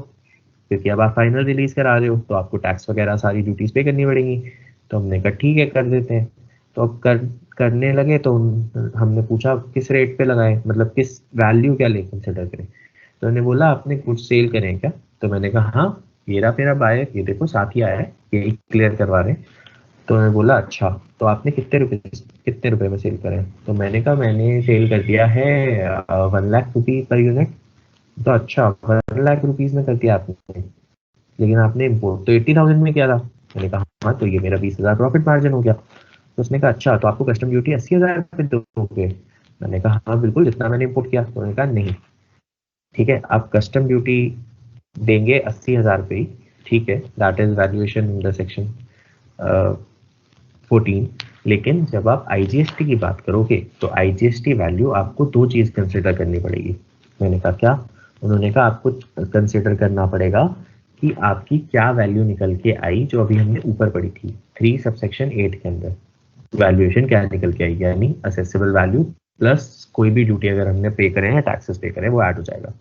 क्योंकि अब आप फाइनल रिलीज करा रहे हो तो आपको टैक्स वगैरह सारी ड्यूटीज पे करनी पड़ेंगी। तो हमने कहा ठीक है कर देते हैं। तो अब करने लगे तो हमने पूछा किस रेट पे लगाए, मतलब किस वैल्यू क्या ले कंसिडर करें। तो उन्होंने बोला आपने कुछ सेल करें क्या? तो मैंने कहा हाँ, मेरा मेरा बायर ये देखो साथ ही आया है, ये क्लियर करवा रहे हैं। तो मैं बोला अच्छा, तो आपने कितने रुपए में सेल करें? तो मैंने कहा मैंने सेल कर दिया है 1 लाख रुपी पर यूनिट। तो अच्छा 1 लाख रुपीज में कर दिया आपने, लेकिन आपने इम्पोर्ट तो 80,000 में किया था। मैंने कहा हाँ, तो ये मेरा 20,000 प्रॉफिट मार्जिन हो गया। तो उसने कहा अच्छा, तो आपको कस्टम ड्यूटी 80,000 पे दोगे? मैंने कहा हाँ बिल्कुल, जितना मैंने इम्पोर्ट किया। तो उन्होंने कहा नहीं, ठीक है, आप कस्टम ड्यूटी देंगे 80,000 पे ही, ठीक है, that is valuation in the section 14। लेकिन जब आप आईजीएसटी की बात करोगे तो आईजीएसटी वैल्यू आपको दो चीज कंसिडर करनी पड़ेगी। मैंने कहा क्या? उन्होंने कहा आपको कंसिडर करना पड़ेगा कि आपकी क्या वैल्यू निकल के आई, जो अभी हमने ऊपर पढ़ी थी 3 सबसेक्शन 8 के अंदर। वैल्यूएशन क्या निकल के आई, यानी असेसेबल वैल्यू प्लस कोई भी ड्यूटी अगर हमने पे करे हैं, टैक्सेस पे करे, वो ऐड हो जाएगा,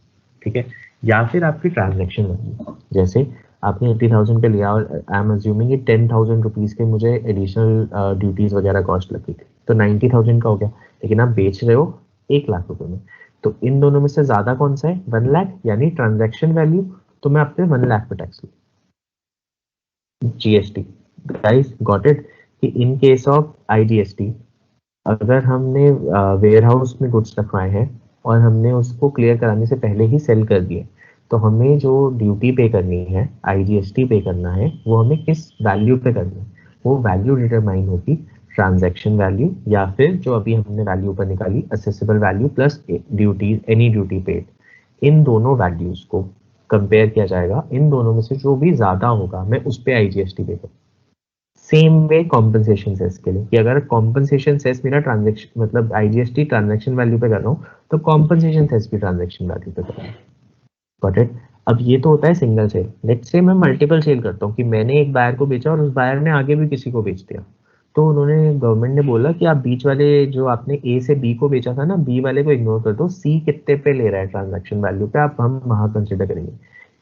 ठीक है। या फिर आपकी ट्रांजेक्शन वैल्यू, जैसे आपने 80,000 पे लिया और आई एम अज्यूमिंग कि 10,000 रुपीज के मुझे एडिशनल ड्यूटीज वगैरह कॉस्ट लगी थी, तो 90,000 का हो गया। लेकिन आप बेच रहे हो 1 लाख रुपए में, तो इन दोनों में से ज्यादा कौन सा है? 1 लाख, यानी ट्रांजेक्शन वैल्यू। तो मैं आपसे 1 लाख पे टैक्स लूँ। जीएसटी, गाइस गॉट इट, कि इन केस ऑफ आईजीएसटी अगर हमने वेयर हाउस में गुड्स रखवाए हैं और हमने उसको क्लियर कराने से पहले ही सेल कर दिए, तो हमें जो ड्यूटी पे करनी है, आईजीएसटी पे करना है, वो हमें किस वैल्यू पे करना है? वो वैल्यू डिटरमाइन होगी ट्रांजैक्शन वैल्यू, या फिर जो अभी हमने वैल्यू पर निकाली assessable value plus duty, any duty paid. इन दोनों वैल्यूज को कंपेयर किया जाएगा, इन दोनों में से जो भी ज्यादा होगा मैं उस पर आईजीएसटी पे करूँ। सेम वे कॉम्पनसेशन सेस के लिए, कि अगर कॉम्पनसेशन सेस मेरा ट्रांजेक्शन मतलब आईजीएसटी ट्रांजेक्शन वैल्यू पे कर रहा हूँ, तो कॉम्पनसेशन सेस भी ट्रांजेक्शन वैल्यू पे कर रहा हूँ। Got it? अब ये तो होता है सिंगल सेल। लेट्स से मैं मल्टीपल सेल करता हूँ, कि मैंने एक बायर को बेचा और उस बायर ने आगे भी किसी को बेच दिया। तो उन्होंने, गवर्नमेंट ने बोला कि आप बीच वाले जो आपने ए से बी को बेचा था ना, बी वाले को इग्नोर कर दो, सी कितने पे ले रहा है ट्रांजेक्शन वैल्यू पे, आप हम वहां कंसिडर करेंगे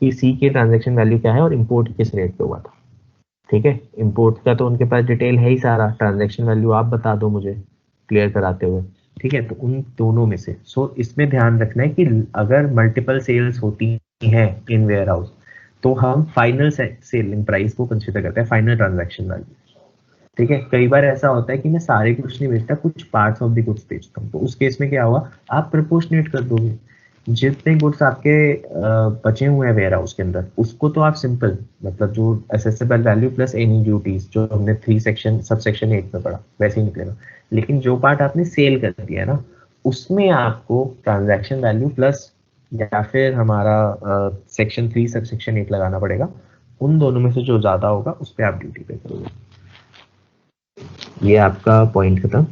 कि सी की ट्रांजेक्शन वैल्यू क्या है और इम्पोर्ट किस रेट पे हुआ था। ठीक है, इंपोर्ट का तो उनके पास डिटेल है ही सारा, ट्रांजैक्शन वैल्यू आप बता दो मुझे क्लियर कराते हुए। ठीक है, तो उन दोनों में से इसमें ध्यान रखना है कि अगर मल्टीपल सेल्स होती हैं इन वेयर हाउस, तो हम फाइनल सेलिंग प्राइस को कंसिडर करते हैं, फाइनल ट्रांजैक्शन वैल्यू। ठीक है, कई बार ऐसा होता है कि मैं सारे गुड्स नहीं बेचता, कुछ पार्ट्स ऑफ द गुड्स बेचता हूँ, तो उस केस में क्या होगा, आप प्रोपोर्शनेट कर दोगे। जितने गुड्स आपके बचे हुए हैं वेयर हाउस के अंदर, उसको तो आप सिंपल, मतलब जो accessible value plus any duties जो हमने 3 सेक्शन सब सेक्शन 8 में पढ़ा वैसे ही निकलेगा। लेकिन जो पार्ट आपने सेल कर दिया है ना, उसमें आपको ट्रांजैक्शन वैल्यू प्लस या फिर हमारा सेक्शन 3 सब सेक्शन 8 लगाना पड़ेगा। उन दोनों में से जो ज्यादा होगा उस पर आप ड्यूटी पे करोगे। ये आपका पॉइंट खत्म,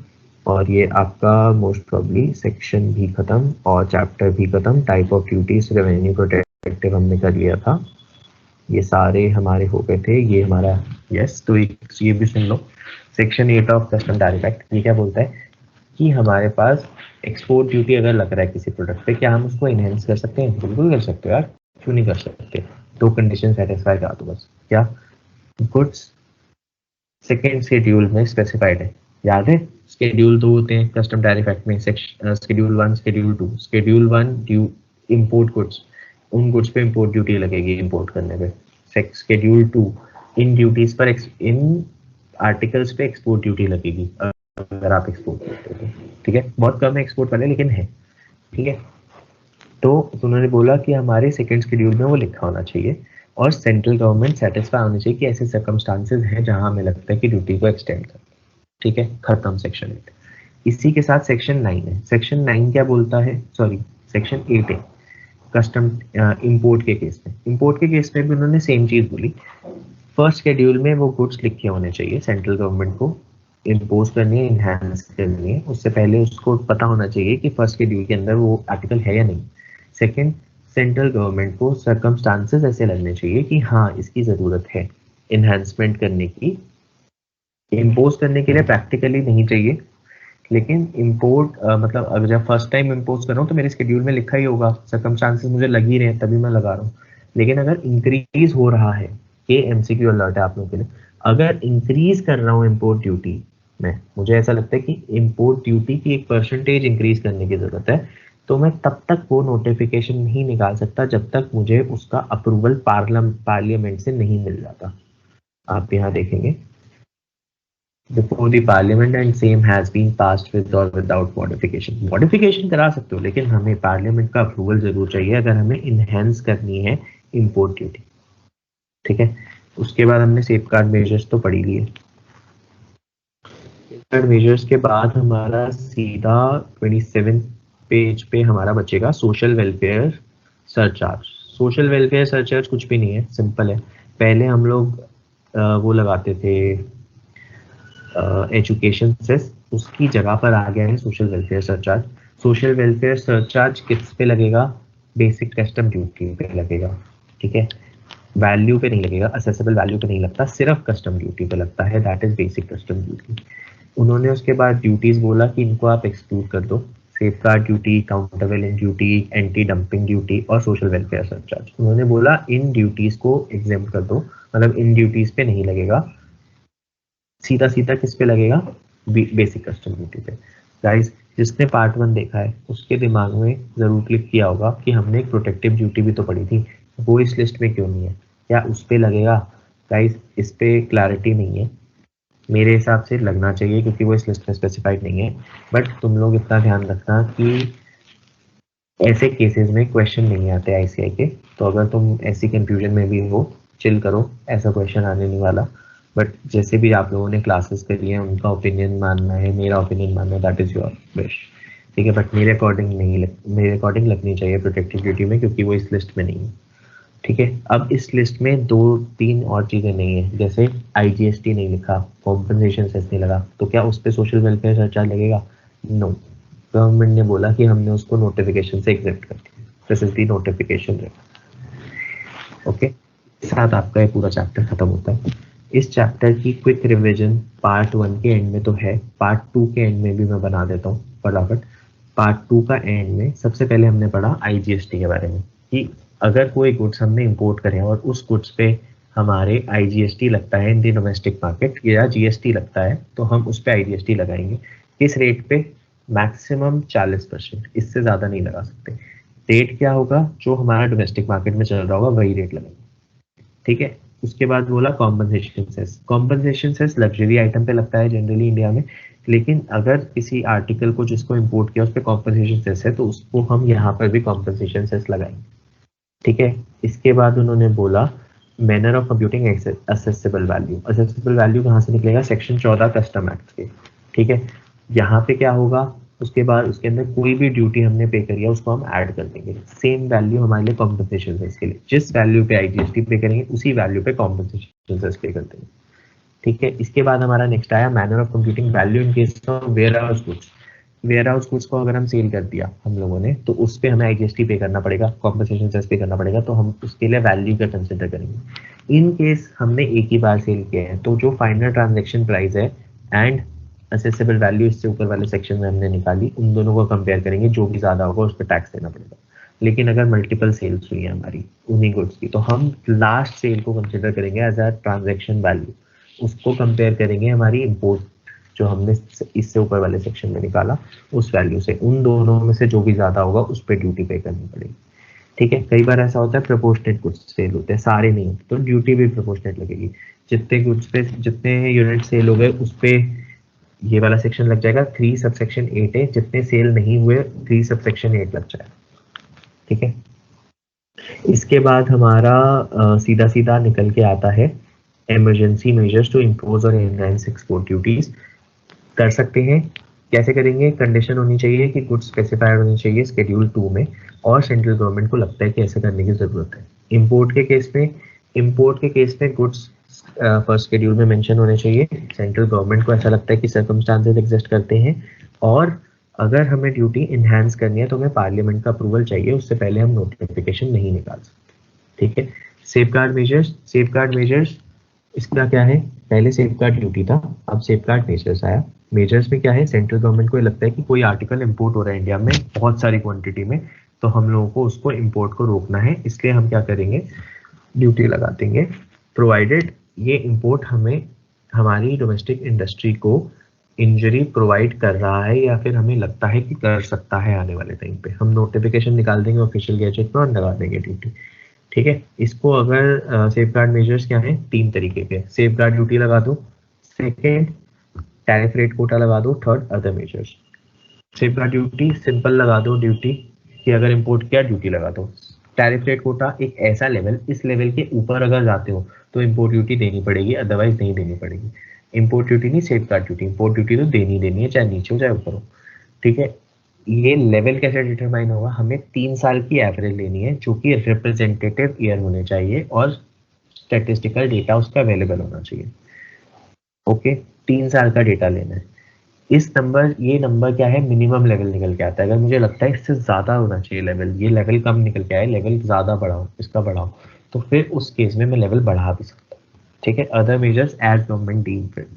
और ये आपका मोस्ट प्रॉब्ली सेक्शन भी खत्म और चैप्टर भी खत्म। Type of duties, revenue protective हमने कर लिया था, ये सारे हमारे हो गए थे। ये हमारा यस, तो ये भी सुन लो। Section 8 of custom tariff act, ये क्या बोलता है कि हमारे पास एक्सपोर्ट ड्यूटी अगर लग रहा है किसी प्रोडक्ट पे, क्या हम उसको इनहेंस कर सकते हैं? बिल्कुल कर सकते हो यार, क्यों नहीं कर सकते? दो कंडीशन सेटिस्फाई करा दो बस। क्या? गुड्स सेकेंड शेड्यूल में स्पेसिफाइड है, याद है? शेड्यूल 2 होते हैं कस्टम टैरिफ एक्ट में, schedule 1, schedule 2। Schedule 1 due import goods, उन गुड्स पे इंपोर्ट ड्यूटी लगेगी इंपोर्ट करने पे। शेड्यूल 2 इन ड्यूटीज पर इन आर्टिकल्स पे एक्सपोर्ट ड्यूटी लगेगी अगर आप एक्सपोर्ट करते हो। ठीक है, बहुत कम है एक्सपोर्ट वाले, लेकिन है। ठीक है, तो उन्होंने बोला कि हमारे सेकेंड शेड्यूल में वो लिखा होना चाहिए, और सेंट्रल गवर्नमेंट सेटिस्फाई होनी चाहिए कि ऐसे सर्कमस्टांसेस हैं जहां हमें लगता है कि ड्यूटी को एक्सटेंड कर। ठीक है, खत्म सेक्शन 8। इसी के साथ सेक्शन 9 है। सेक्शन 9 क्या बोलता है, सॉरी सेक्शन 8 है कस्टम इंपोर्ट के केस में। इंपोर्ट के केस में भी उन्होंने सेम चीज बोली। फर्स्ट शेड्यूल में वो गुड्स लिखे होने चाहिए, सेंट्रल गवर्नमेंट को इम्पोज करनी है, इनहेंस करनी है, उससे पहले उसको पता होना चाहिए कि फर्स्ट शेड्यूल के अंदर वो आर्टिकल है या नहीं। सेकंड, सेंट्रल गवर्नमेंट को सर्कमस्टांसेस ऐसे लगने चाहिए कि हाँ इसकी जरूरत है इन्हांसमेंट करने की। इम्पोज करने के लिए प्रैक्टिकली नहीं चाहिए, लेकिन इम्पोर्ट मतलब अगर जब फर्स्ट टाइम इम्पोज कर रहा हूँ तो मेरे शेड्यूल में लिखा ही होगा, सर्कमस्टांसेस मुझे लग ही रहे हैं तभी मैं लगा रहा हूँ। लेकिन अगर इंक्रीज हो रहा है, ये एमसीक्यू अलर्ट है आप लोगों के लिए, अगर इंक्रीज कर रहा हूँ इम्पोर्ट ड्यूटी में, मुझे ऐसा लगता है कि इम्पोर्ट ड्यूटी की एक परसेंटेज इंक्रीज करने की जरूरत है, तो मैं तब तक वो नोटिफिकेशन नहीं निकाल सकता जब तक मुझे उसका अप्रूवल पार्लियामेंट से नहीं मिल जाता। आप यहाँ देखेंगे before the parliament and same has been passed with or without modification। Modification करा सकते हो लेकिन हमें पार्लियामेंट का अप्रूवल जरूर चाहिए अगर हमें इनहेंस करनी है इंपोर्ट ड्यूटी। ठीक है, उसके बाद हमने सेफगार्ड मेजर्स तो पढ़ी लिए। सेफगार्ड मेजर्स के बाद हमारा सीधा 27 पेज पे हमारा बचेगा social welfare surcharge. Social welfare surcharge कुछ भी नहीं है, सिंपल है। पहले हम लोग वो लगाते थे एजुकेशन सेस, उसकी जगह पर आ गया है social welfare surcharge. Social welfare surcharge किस पे लगेगा? बेसिक कस्टम ड्यूटी पे लगेगा। ठीक है, वैल्यू पे नहीं लगेगा, असेसेबल वैल्यू पे नहीं लगता, सिर्फ कस्टम ड्यूटी पे लगता है, that is basic custom duty. उन्होंने उसके बाद ड्यूटीज बोला कि इनको आप एक्सक्लूड कर दो, safeguard duty, countervailing duty, anti dumping duty और सोशल वेलफेयर सरचार्ज। उन्होंने बोला इन ड्यूटीज को एग्जेम्प्ट कर दो, मतलब इन ड्यूटीज पे नहीं लगेगा, सीधा सीधा किस पे लगेगा? बेसिक कस्टम ड्यूटी पे। गाइस, जिसने पार्ट 1 देखा है उसके दिमाग में जरूर क्लिक किया होगा कि हमने एक प्रोटेक्टिव ड्यूटी भी तो पढ़ी थी, वो इस लिस्ट में क्यों नहीं है, क्या उस पे लगेगा? गाइस, इस पे क्लैरिटी नहीं है, मेरे हिसाब से लगना चाहिए क्योंकि वो इस लिस्ट में स्पेसिफाइड नहीं है। बट तुम लोग इतना ध्यान रखना कि ऐसे केसेस में क्वेश्चन नहीं आते आईसीआई के, तो अगर तुम ऐसी कंफ्यूजन में भी हो, चिल करो, ऐसा क्वेश्चन आने नहीं वाला। बट जैसे भी आप लोगों ने क्लासेस करी हैं उनका ओपिनियन मानना है, मेरा ओपिनियन मानना है, दैट इज योर विश। ठीक है, बट मेरे अकॉर्डिंग नहीं मेरे अकॉर्डिंग लगनी चाहिए प्रोटेक्टिव ड्यूटी में, क्योंकि वो इस लिस्ट में नहीं है। ठीक है, अब इस लिस्ट में 2-3 और चीजें नहीं है, जैसे आईजीएसटी नहीं लिखा, कॉम्पनसेशन सेस नहीं लगा, तो क्या उस पर सोशल वेलफेयर सरचार्ज लगेगा? नो, गवर्नमेंट ने बोला कि हमने उसको नोटिफिकेशन से एग्जेप्ट कर दिया, this is the notification. Okay, साथ आपका ये पूरा चैप्टर खत्म होता है। इस चैप्टर की क्विक रिवीजन पार्ट 1 के एंड में तो है, पार्ट 2 के एंड में भी मैं बना देता हूँ फटाफट। पार्ट 2 का एंड में सबसे पहले हमने पढ़ा आईजीएसटी के बारे में, कि अगर कोई गुड्स हमने इंपोर्ट करे और उस गुड्स पे हमारे आईजीएसटी लगता है इन दी डोमेस्टिक मार्केट, या जीएसटी लगता है, तो हम उस पर आईजीएसटी लगाएंगे। किस रेट पे? मैक्सिमम 40%, इससे ज्यादा नहीं लगा सकते। रेट क्या होगा? जो हमारा डोमेस्टिक मार्केट में चल रहा होगा वही रेट लगेगा। ठीक है, उसके बाद बोला compensation cess. Compensation cess luxury item पे लगता है जनरली इंडिया में, लेकिन अगर किसी आर्टिकल को जिसको इंपोर्ट किया उस पर कॉम्पनसेशन सेस है तो उसको हम यहाँ पर भी कॉम्पनसेशन सेस लगाएंगे। ठीक है, इसके बाद उन्होंने बोला manner of computing accessible value. Accessible value कहाँ से निकलेगा? सेक्शन 14 कस्टम एक्ट के। ठीक है, यहाँ पे क्या होगा? उसके बाद उसके अंदर कोई भी ड्यूटी हमने पे करी है उसको हम ऐड कर देंगे, सेम वैल्यू हमारे लिए कॉम्पनसेशन सेस के लिए, जिस वैल्यू पे आईजीएसटी पे करेंगे उसी वैल्यू पे कॉम्पनसेशन सेस पे कर देंगे। ठीक है, इसके बाद हमारा नेक्स्ट आया manner of computing value in case of warehouse goods. Warehouse goods को अगर हम सेल कर दिया हम लोगों ने, तो उस पे हमें आईजीएसटी पे करना पड़ेगा, कॉम्पनसेशन सेस पे करना पड़ेगा, तो हम उसके लिए वैल्यू का कंसिडर करेंगे। इन केस हमने एक ही बार सेल किया है तो जो फाइनल ट्रांजेक्शन प्राइस है एंड असेसेबल वैल्यू इससे ऊपर वाले सेक्शन में हमने निकाली, उन दोनों को कंपेयर करेंगे, जो भी ज्यादा होगा उस पर टैक्स देना पड़ेगा। लेकिन अगर मल्टीपल सेल्स हुई है हमारी उन्हीं गुड्स की, तो हम लास्ट सेल को कंसिडर करेंगे एज अ ट्रांजेक्शन वैल्यू, उसको कंपेयर करेंगे हमारी इंपोर्ट जो हमने इससे ऊपर वाले सेक्शन में निकाला उस वैल्यू से, उन दोनों में से जो भी ज्यादा होगा उस पर ड्यूटी पे करनी पड़ेगी। ठीक है, कई बार ऐसा होता है प्रोपोर्शनेट गुड्स सेल होते हैं, सारे नहीं होते, तो ड्यूटी भी प्रोपोर्शनेट लगेगी। जितने गुड्स पे जितने यूनिट सेल हो गए उस पे ये वाला सेक्शन लग जाएगा। 3 सबसेक्शन 8 है, जितने सेल नहीं हुए 3 सबसेक्शन 8 लग जाएगा। ठीक है, इसके बाद हमारा सीधा सीधा निकल के आता है इमरजेंसी मेजर्स टू इम्पोज और एनहांस एक्सपोर्ट ड्यूटीज। कर सकते हैं, कैसे करेंगे? कंडीशन होनी चाहिए कि गुड्स स्पेसिफाइड होनी चाहिए शेड्यूल 2 में, और सेंट्रल गवर्नमेंट को लगता है कि ऐसे करने की जरूरत है। इंपोर्ट के केस में गुड्स फर्स्ट शेड्यूल में मेंशन होने चाहिए, सेंट्रल गवर्नमेंट को ऐसा लगता है कि सर्कमस्टांसेस एग्जिस्ट करते हैं, और अगर हमें ड्यूटी इनहैंस करनी है तो हमें पार्लियामेंट का अप्रूवल चाहिए, उससे पहले हम नोटिफिकेशन नहीं निकाल सकते। ठीक है, सेफगार्ड मेजर्स इसका क्या है? पहले सेफगार्ड ड्यूटी था, अब सेफगार्ड मेजर्स आया। मेजर्स में क्या है? सेंट्रल गवर्नमेंट को लगता है कि कोई आर्टिकल इंपोर्ट हो रहा है इंडिया में बहुत सारी क्वांटिटी में, तो हम लोगों को उसको इंपोर्ट को रोकना है, इसलिए हम क्या करेंगे? ड्यूटी लगा देंगे, प्रोवाइडेड ये इंपोर्ट हमें हमारी डोमेस्टिक इंडस्ट्री को इंजरी प्रोवाइड कर रहा है या फिर हमें लगता है कि कर सकता है आने वाले टाइम पे, हम नोटिफिकेशन निकाल देंगे ऑफिशियल गैजेट में और लगा देंगे ड्यूटी। ठीक है, इसको अगर सेफ गार्ड मेजर्स क्या है, 3 तरीके के, सेफ गार्ड ड्यूटी लगा दो, सेकेंड टैरिफ रेट कोटा लगा दो, third other measures. Safe guard duty simple लगा दो, ड्यूटी कि अगर इंपोर्ट किया ड्यूटी लगा दो। टैरिफ रेट कोटा एक ऐसा लेवल, इस लेवल के ऊपर अगर जाते हो तो इंपोर्ट ड्यूटी देनी पड़ेगी, अदरवाइज नहीं देनी पड़ेगी। इंपोर्ट ड्यूटी नहीं, safe guard duty. Import duty तो देनी है, चाहे नीचे हो चाहे ऊपर हो। ठीक है, ये लेवल कैसे डिटरमाइन होगा, हमें 3 साल की एवरेज लेनी है जो कि रिप्रेजेंटेटिव ईयर होने चाहिए और स्टैटिस्टिकल डेटा उसका अवेलेबल होना चाहिए। ओके, 3 साल का डेटा लेना है। इस नंबर, ये नंबर क्या है, मिनिमम लेवल निकल के आता है। अगर मुझे लगता है इससे ज्यादा होना चाहिए लेवल, ये लेवल कम निकल के आए, लेवल ज्यादा बढ़ाओ, इसका बढ़ाओ, तो फिर उस केस में मैं लेवल बढ़ा भी सकता हूँ। ठीक है, other measures as government deem fit,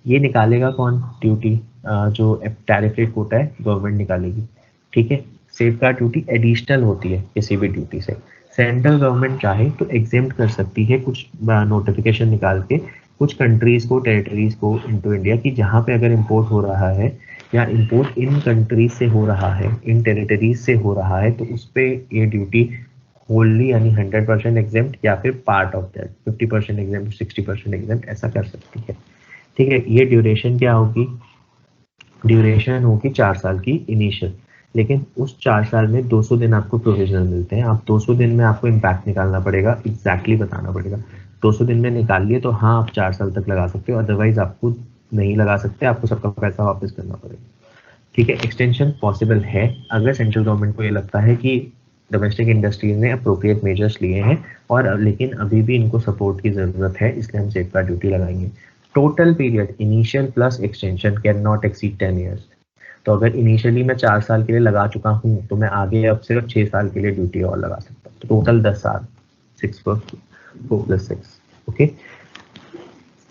ये निकालेगा कौन, ड्यूटी, जो टैरिफ रेट कोटा है गवर्नमेंट निकालेगी। ठीक है, सेफ गार्ड ड्यूटी एडिशनल होती है किसी भी ड्यूटी से। सेंट्रल गवर्नमेंट चाहे तो एग्जेम्प्ट कर सकती है कुछ नोटिफिकेशन निकाल के कुछ कंट्रीज को, टेरिटरीज को इनटू इंडिया की, जहाँ पे अगर इंपोर्ट हो रहा है या इंपोर्ट इन कंट्रीज से हो रहा है, इन टेरिटरीज से हो रहा है, तो उस पर ये ड्यूटी होल्डली यानी 100% एग्जेम्प्ट या फिर part of that 50% exempt, 60% exempt, ऐसा कर सकती है। ठीक है, ये ड्यूरेशन क्या होगी, ड्यूरेशन होगी 4 साल की इनिशियल, लेकिन उस 4 साल में 200 दिन आपको प्रोविजनल मिलते हैं। आप 200 दिन में आपको इम्पैक्ट निकालना पड़ेगा, एग्जैक्टली बताना पड़ेगा। 200 दिन में निकाल लिए तो हाँ आप 4 साल तक लगा सकते हो, अदरवाइज आपको नहीं लगा सकते, आपको सबका पैसा वापस करना पड़ेगा। ठीक है, एक्सटेंशन पॉसिबल है अगर सेंट्रल गवर्नमेंट को ये लगता है कि डोमेस्टिक इंडस्ट्रीज ने अप्रोप्रिएट मेजर्स लिए हैं और लेकिन अभी भी इनको सपोर्ट की जरूरत है, इसलिए हम सेफ गार्ड ड्यूटी लगाएंगे। Total period initial plus extension can not exceed 10 years. तो अगर इनिशियली मैं 4 साल के लिए लगा चुका हूँ तो मैं आगे अब सिर्फ 6 साल के लिए ड्यूटी और लगा सकता हूँ, तो टोटल 10 साल, 6 + 6। ओके,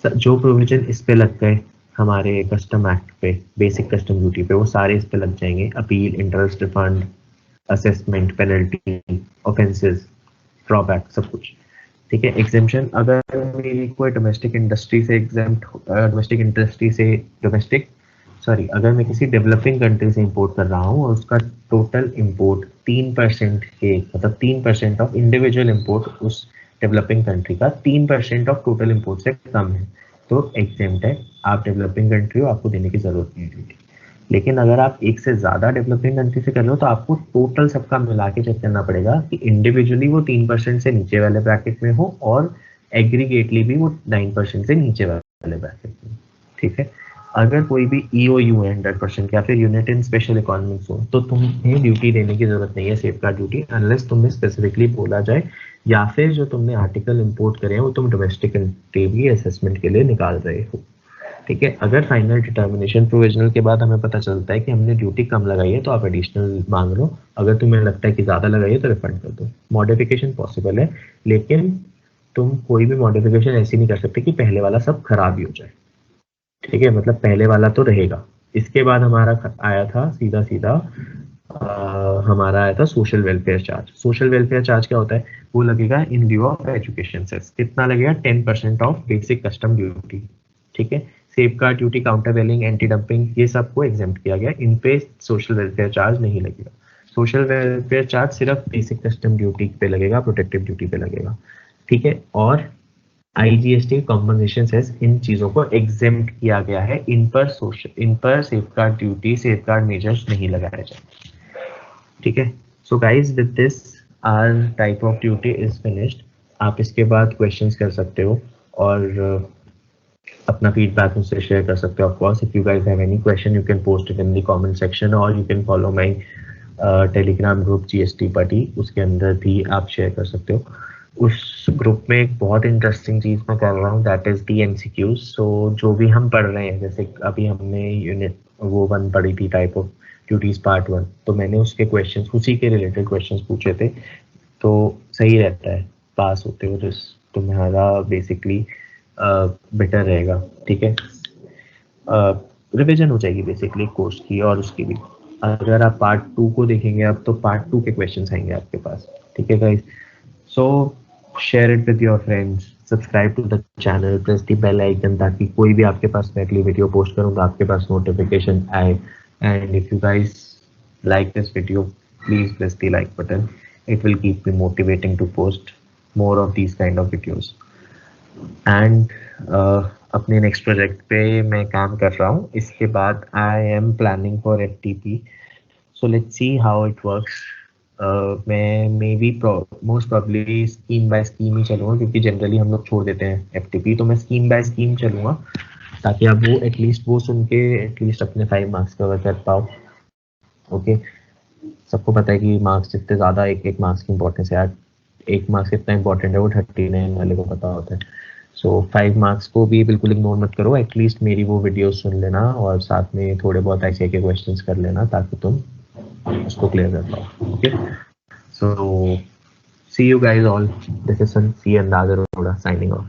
जो प्रोविजन इस पे लग गए हमारे कस्टम एक्ट पे, बेसिक कस्टम ड्यूटी पे, वो सारे इस पे लग जाएंगे। Appeal, interest refund, assessment, penalty, offences, drawback, सब कुछ। ठीक है, एग्जेम्पशन, अगर मेरी कोई डोमेस्टिक इंडस्ट्री से अगर मैं किसी डेवलपिंग कंट्री से इंपोर्ट कर रहा हूँ और उसका टोटल इंपोर्ट 3% के, मतलब 3% ऑफ इंडिविजुअल इंपोर्ट उस डेवलपिंग कंट्री का 3% ऑफ टोटल इंपोर्ट से कम है, तो एग्जेम्प्ट है। आप डेवलपिंग कंट्री हो, आपको देने की जरूरत नहीं है। लेकिन अगर आप एक से ज्यादा डेवलपिंग कंट्री से कर रहे हो तो आपको टोटल सबका मिला के चेक करना पड़ेगा कि इंडिविजुअली वो 3% से नीचे वाले ब्रैकेट में हो और एग्रीगेटली भी वो 9% से नीचे वाले ब्रैकेट में। ठीक है, अगर कोई भी EOU है 100% या फिर यूनिट इन स्पेशल इकोनॉमिक्स हो तो तुम्हें ड्यूटी देने की जरूरत नहीं है, सेफ गार्ड ड्यूटी, अनलेस तुम्हें स्पेसिफिकली बोला जाए या फिर जो तुमने आर्टिकल इंपोर्ट करे हैं वो तुम डोमेस्टिक इंटेबी असेसमेंट के लिए निकाल रहे हो। ठीक है, अगर फाइनल डिटर्मिनेशन प्रोविजनल के बाद हमें पता चलता है कि हमने ड्यूटी कम लगाई है तो आप एडिशनल मांग लो, अगर तुम्हें लगता है कि ज्यादा लगाई है तो रिफंड कर दो। मॉडिफिकेशन पॉसिबल है, लेकिन तुम कोई भी मॉडिफिकेशन ऐसी नहीं कर सकते कि पहले वाला सब खराब ही हो जाए। ठीक है, मतलब पहले वाला तो रहेगा। इसके बाद हमारा आया था सीधा सीधा हमारा आया था social welfare charge. Social welfare charge क्या होता है, वो लगेगा in due of education cess. कितना लगेगा, 10% ऑफ बेसिक कस्टम ड्यूटी। ठीक है, safeguard duty, countervailing, anti dumping, ये सबको एग्जेम्प्ट किया गया, इन पे सोशल वेलफेयर चार्ज नहीं लगेगा। सोशल वेलफेयर चार्ज सिर्फ बेसिक कस्टम ड्यूटी पे लगेगा, प्रोटेक्टिव ड्यूटी पे लगेगा। ठीक है, और IGST कॉम्पनसेशन सेस, इन चीजों को एग्जेम्प्ट किया गया है, इन पर safeguard duty, safeguard measures नहीं लगाए जाते। ठीक है, so guys with this our type of duty is finished. आप इसके बाद क्वेश्चंस कर सकते हो और अपना फीडबैक मुझसे शेयर कर सकते हो। Of course if you guys have any question you can post it in the comment section और you can follow my Telegram group GST पटी, उसके अंदर भी आप शेयर कर सकते हो। उस ग्रुप में एक बहुत इंटरेस्टिंग चीज मैं कर रहा हूँ, दैट इज दी MCQs। सो जो भी हम पढ़ रहे हैं, जैसे अभी हमने यूनिट वो 1 पढ़ी थी, टाइप ऑफ ड्यूटीज पार्ट 1, तो मैंने उसके क्वेश्चंस, उसी के रिलेटेड क्वेश्चंस पूछे थे, तो सही रहता है, पास होते हो तुम्हारा बेसिकली बेटर रहेगा। ठीक है, रिवीजन हो जाएगी बेसिकली कोर्स की और उसकी भी। अगर आप पार्ट 2 को देखेंगे अब, तो पार्ट 2 के क्वेश्चंस आएंगे आपके पास। ठीक है guys, so share it with your friends, subscribe to the channel, press the bell icon, ताकि कोई भी आपके पास मैं अगली वीडियो पोस्ट करूँ तो आपके पास नोटिफिकेशन आए. And if you guys like this video, please press the like button. It will keep me motivating to post more of these kind of videos. And अपने नेक्स्ट प्रोजेक्ट पे मैं काम कर रहा हूँ. इसके बाद I am planning for FTP. So let's see how it works. मैं maybe most probably scheme by scheme ही चलूँगा, क्योंकि जनरली हम लोग छोड़ देते हैं FTP. तो मैं स्कीम बाय स्कीम चलूँगा, ताकि आप वो एटलीस्ट वो सुन के एटलीस्ट अपने 5 मार्क्स कवर कर पाओ. ओके. सबको पता है कि मार्क्स जितने ज़्यादा एक मार्क्स की इंपॉर्टेंस है यार. एक मार्क्स कितना इंपॉर्टेंट है वो 39 वाले को पता होता है. सो 5 मार्क्स को भी बिल्कुल इग्नोर मत करो. एटलीस्ट मेरी वो वीडियो सुन लेना और साथ में थोड़े बहुत ऐसे के क्वेश्चंस कर लेना, ताकि तुम उसको क्लियर कर पाओ. Okay. So see you guys all. This is C and Aroda signing off.